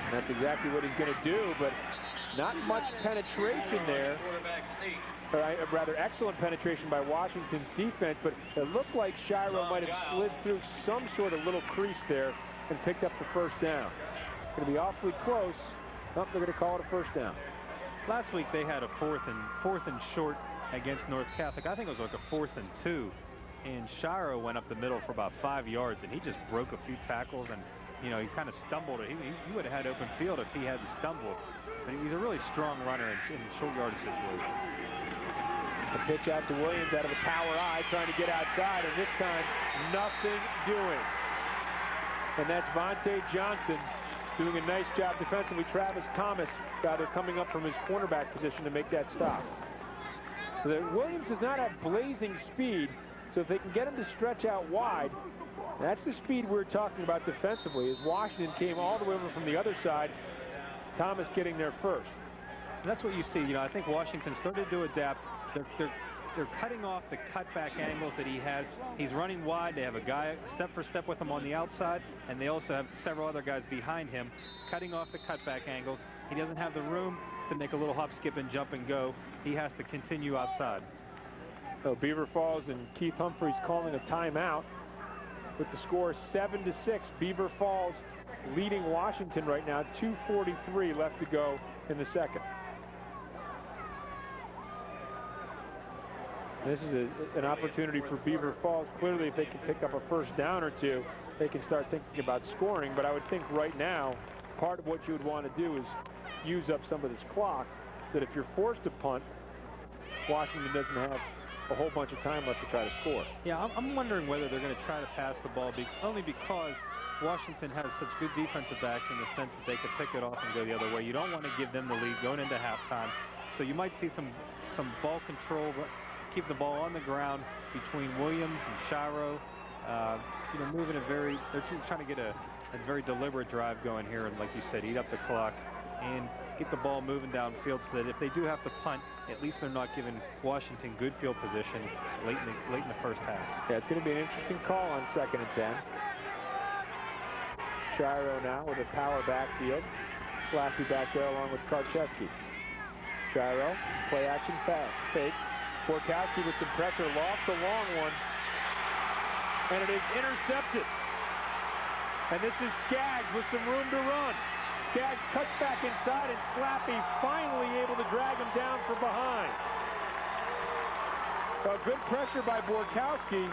And that's exactly what he's going to do, but not much penetration there. Or rather, excellent penetration by Washington's defense, but it looked like Shiro might have slid through some sort of little crease there and picked up the first down. Going to be awfully close. Oh, they're going to call it a first down. Last week they had a fourth and short against North Catholic. I think it was like a 4th and 2, and Shiro went up the middle for about 5 yards, and he just broke a few tackles, and you know, he kind of stumbled. He would have had open field if he hadn't stumbled. But he's a really strong runner in short yardage situations. The pitch out to Williams out of the power I, trying to get outside, and this time nothing doing. And that's Vontae Johnson doing a nice job defensively. Travis Thomas got it coming up from his cornerback position to make that stop. Williams does not have blazing speed, so if they can get him to stretch out wide, that's the speed we're talking about defensively, as Washington came all the way over from the other side. Thomas getting there first. And that's what you see. You know, I think Washington started to adapt. They're cutting off the cutback angles that he has. He's running wide. They have a guy step for step with him on the outside, and they also have several other guys behind him cutting off the cutback angles. He doesn't have the room to make a little hop, skip, and jump and go. He has to continue outside. So Beaver Falls and Keith Humphreys calling a timeout with the score 7-6. Beaver Falls leading Washington right now. 2:43 left to go in the second. This is an opportunity for Beaver Falls. Clearly, if they can pick up a first down or two, they can start thinking about scoring. But I would think right now, part of what you would want to do is use up some of this clock so that if you're forced to punt, Washington doesn't have a whole bunch of time left to try to score. Yeah, I'm wondering whether they're going to try to pass the ball, only because Washington has such good defensive backs in the sense that they could pick it off and go the other way. You don't want to give them the lead going into halftime. So you might see some ball control, keep the ball on the ground between Williams and Shiro. You know, moving they're trying to get a very deliberate drive going here, and like you said, eat up the clock and get the ball moving downfield so that if they do have to punt, at least they're not giving Washington good field position late in the first half. Yeah, it's going to be an interesting call on 2nd and 10. Shiro now with a power backfield. Slappy back there along with Karczewski. Shiro, play action fake. Borkowski with some pressure, lofts a long one, and it is intercepted. And this is Skaggs with some room to run. Skaggs cuts back inside, and Slappy finally able to drag him down from behind. A good pressure by Borkowski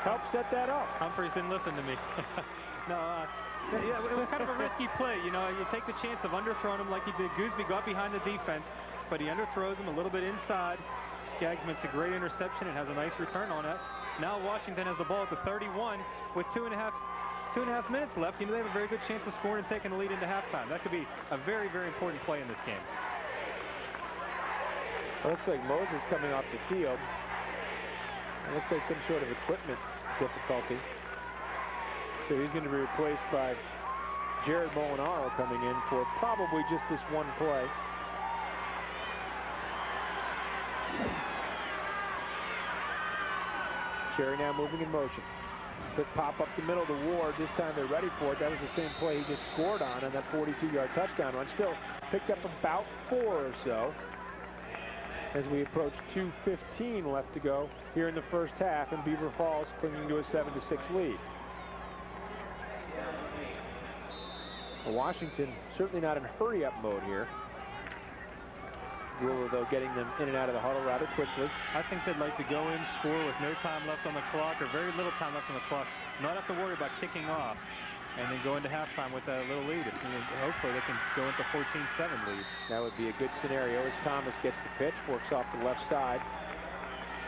helped set that up. Humphreys didn't listen to me. No, yeah, it was kind of a risky play. You know, you take the chance of underthrowing him like he did. Gooseby got behind the defense, but he underthrows him a little bit inside. Skaggs makes a great interception and has a nice return on it. Now Washington has the ball at the 31 with two and a half minutes left. You know, they have a very good chance of scoring and taking the lead into halftime. That could be a very, very important play in this game. It looks like Moses coming off the field. It looks like some sort of equipment difficulty. So he's going to be replaced by Jared Molinaro coming in for probably just this one play. Cherry now moving in motion. Quick pop up the middle to Ward. This time they're ready for it. That was the same play he just scored on that 42-yard touchdown run. Still picked up about 4 or so as we approach 2:15 left to go here in the first half, and Beaver Falls clinging to a 7-6 lead. Well, Washington certainly not in hurry-up mode here. Brewer, though, getting them in and out of the huddle rather quickly. I think they'd like to go in, score with no time left on the clock, or very little time left on the clock. Not have to worry about kicking off, and then go into halftime with that little lead. Hopefully they can go into 14-7 lead. That would be a good scenario as Thomas gets the pitch, works off the left side,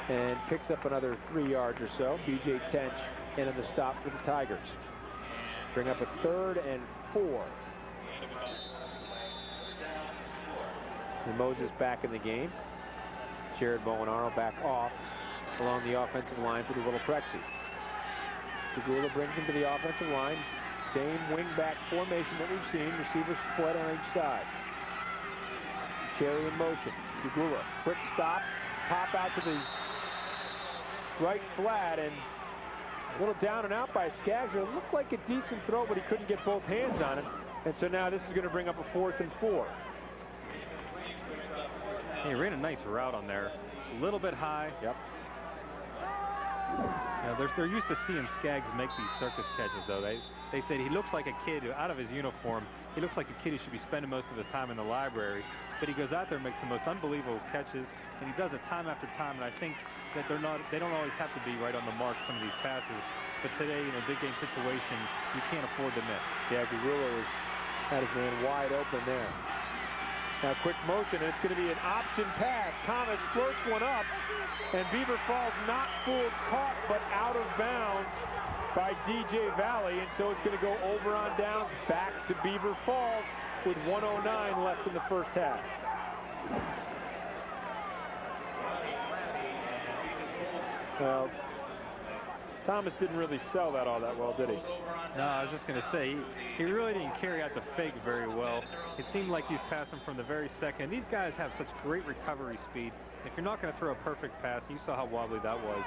and picks up another 3 yards or so. B.J. Tench in on the stop for the Tigers. Bring up a 3rd and 4. And Moses back in the game. Jared Molinaro back off along the offensive line for the Little Prexies. Pagula brings him to the offensive line. Same wing-back formation that we've seen. Receivers split on each side. Cherry in motion. Pagula, quick stop. Pop out to the right flat, and a little down and out by Skaggs. It looked like a decent throw, but he couldn't get both hands on it. And so now this is going to bring up a 4th and 4. He ran a nice route on there. It's a little bit high. Yep. Now they're used to seeing Skaggs make these circus catches, though. They said he looks like a kid who, out of his uniform, he looks like a kid who should be spending most of his time in the library. But he goes out there and makes the most unbelievable catches, and he does it time after time. And I think that they don't always have to be right on the mark, some of these passes. But today, in a big game situation, you can't afford to miss. Yeah, Gurula had his man wide open there. Now quick motion, and it's going to be an option pass. Thomas floats one up, and Beaver Falls not full caught, but out of bounds by DJ Valley, and so it's going to go over on downs back to Beaver Falls with 1:09 left in the first half. Well, Thomas didn't really sell that all that well, did he? No, I was just going to say, he really didn't carry out the fake very well. It seemed like he was passing from the very second. These guys have such great recovery speed. If you're not going to throw a perfect pass, you saw how wobbly that was.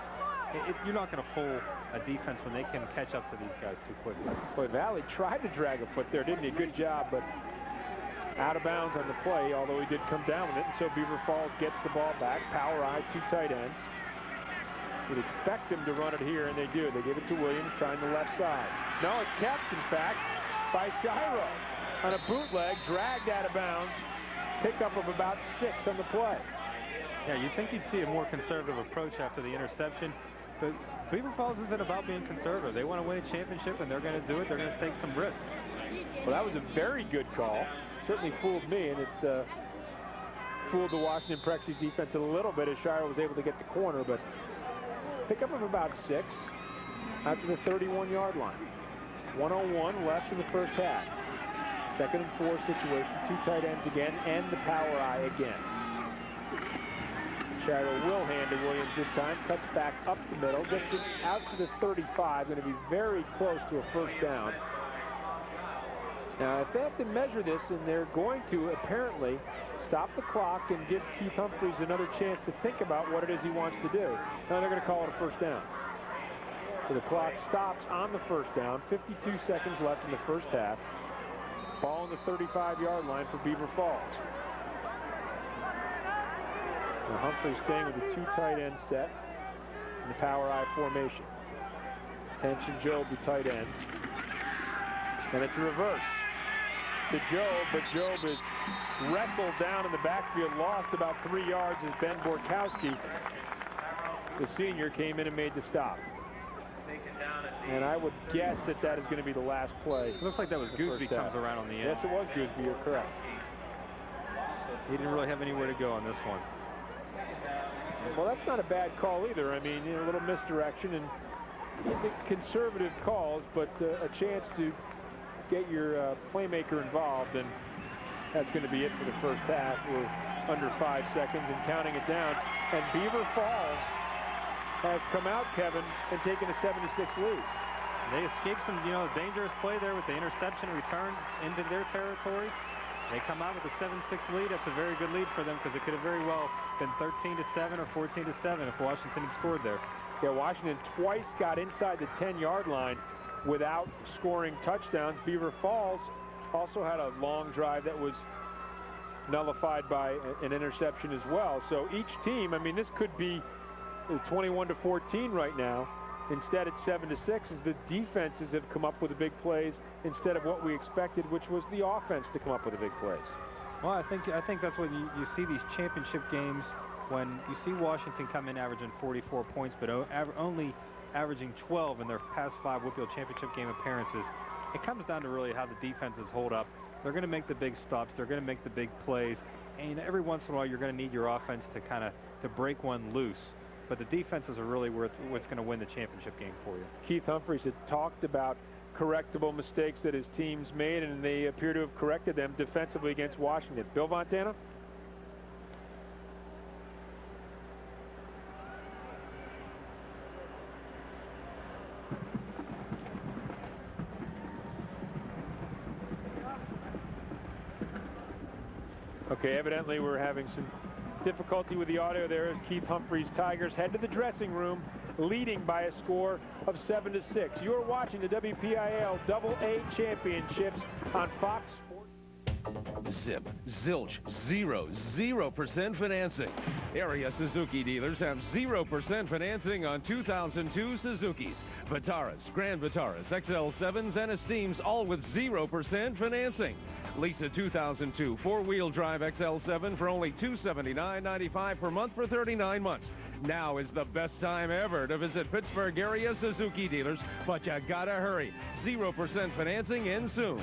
You're not going to fool a defense when they can catch up to these guys too quickly. Boy, Valley tried to drag a foot there, didn't he? Good job, but out of bounds on the play, although he did come down with it. And so Beaver Falls gets the ball back. Power eye, 2 tight ends. You'd expect them to run it here, and they do. They give it to Williams, trying the left side. No, it's kept, in fact, by Shiro on a bootleg, dragged out of bounds. Pickup of about 6 on the play. Yeah, you'd think you'd see a more conservative approach after the interception. But Beaver Falls isn't about being conservative. They want to win a championship, and they're going to do it. They're going to take some risks. Well, that was a very good call. Certainly fooled me, and it fooled the Washington Prexies defense a little bit as Shiro was able to get the corner, but pickup of about 6 after the 31-yard line. 1:01 left in the first half. 2nd and 4 situation. 2 tight ends again, and the power eye again. Shiro will hand to Williams this time. Cuts back up the middle. Gets it out to the 35. Going to be very close to a first down. Now, if they have to measure this, and they're going to apparently stop the clock and give Keith Humphreys another chance to think about what it is he wants to do. Now they're going to call it a first down. So the clock stops on the first down. 52 seconds left in the first half. Ball on the 35-yard line for Beaver Falls. Now Humphrey staying with the two tight end set in the power I formation. Attention Job, the tight ends. And it's a reverse to Job, but Job is wrestled down in the backfield, lost about 3 yards as Ben Borkowski, the senior, came in and made the stop. And I would guess that that is going to be the last play. It looks like that was Gooseby comes around on the end. Yes, it was Gooseby, you're correct. He didn't really have anywhere to go on this one. Well, that's not a bad call either. I mean, a little misdirection and I think conservative calls, but a chance to get your playmaker involved, and that's going to be it for the first half. We're under 5 seconds and counting it down. And Beaver Falls has come out, Kevin, and taken a 7-6 lead. They escaped some, dangerous play there with the interception return into their territory. They come out with a 7-6 lead. That's a very good lead for them because it could have very well been 13-7 or 14-7 if Washington had scored there. Yeah, Washington twice got inside the 10-yard line without scoring touchdowns. Beaver Falls also had a long drive that was nullified by an interception as well. So each team, I mean, this could be 21-14 right now. Instead, it's 7-6 as the defenses have come up with the big plays instead of what we expected, which was the offense to come up with the big plays. Well, I think that's what you see these championship games when you see Washington come in averaging 44 points, but only averaging 12 in their past 5 WPIAL championship game appearances. It comes down to really how the defenses hold up. They're going to make the big stops. They're going to make the big plays. And every once in a while, you're going to need your offense to break one loose. But the defenses are really what's going to win the championship game for you. Keith Humphreys had talked about correctable mistakes that his teams made, and they appear to have corrected them defensively against Washington. Bill Montana? Okay, evidently we're having some difficulty with the audio there as Keith Humphreys' Tigers head to the dressing room, leading by a score of 7-6. You're watching the WPIAL AA Championships on Fox Sports. Zip, zilch, 0% financing. Area Suzuki dealers have 0% financing on 2002 Suzukis, Vitaras, Grand Vitaras, XL7s, and Esteems, all with 0% financing. Lease a 2002 four-wheel drive XL7 for only $279.95 per month for 39 months. Now is the best time ever to visit Pittsburgh area Suzuki dealers, but you gotta hurry. 0% financing ends soon.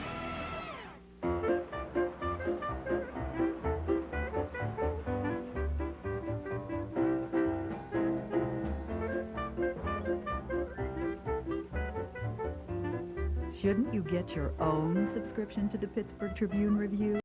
Shouldn't you get your own subscription to the Pittsburgh Tribune Review?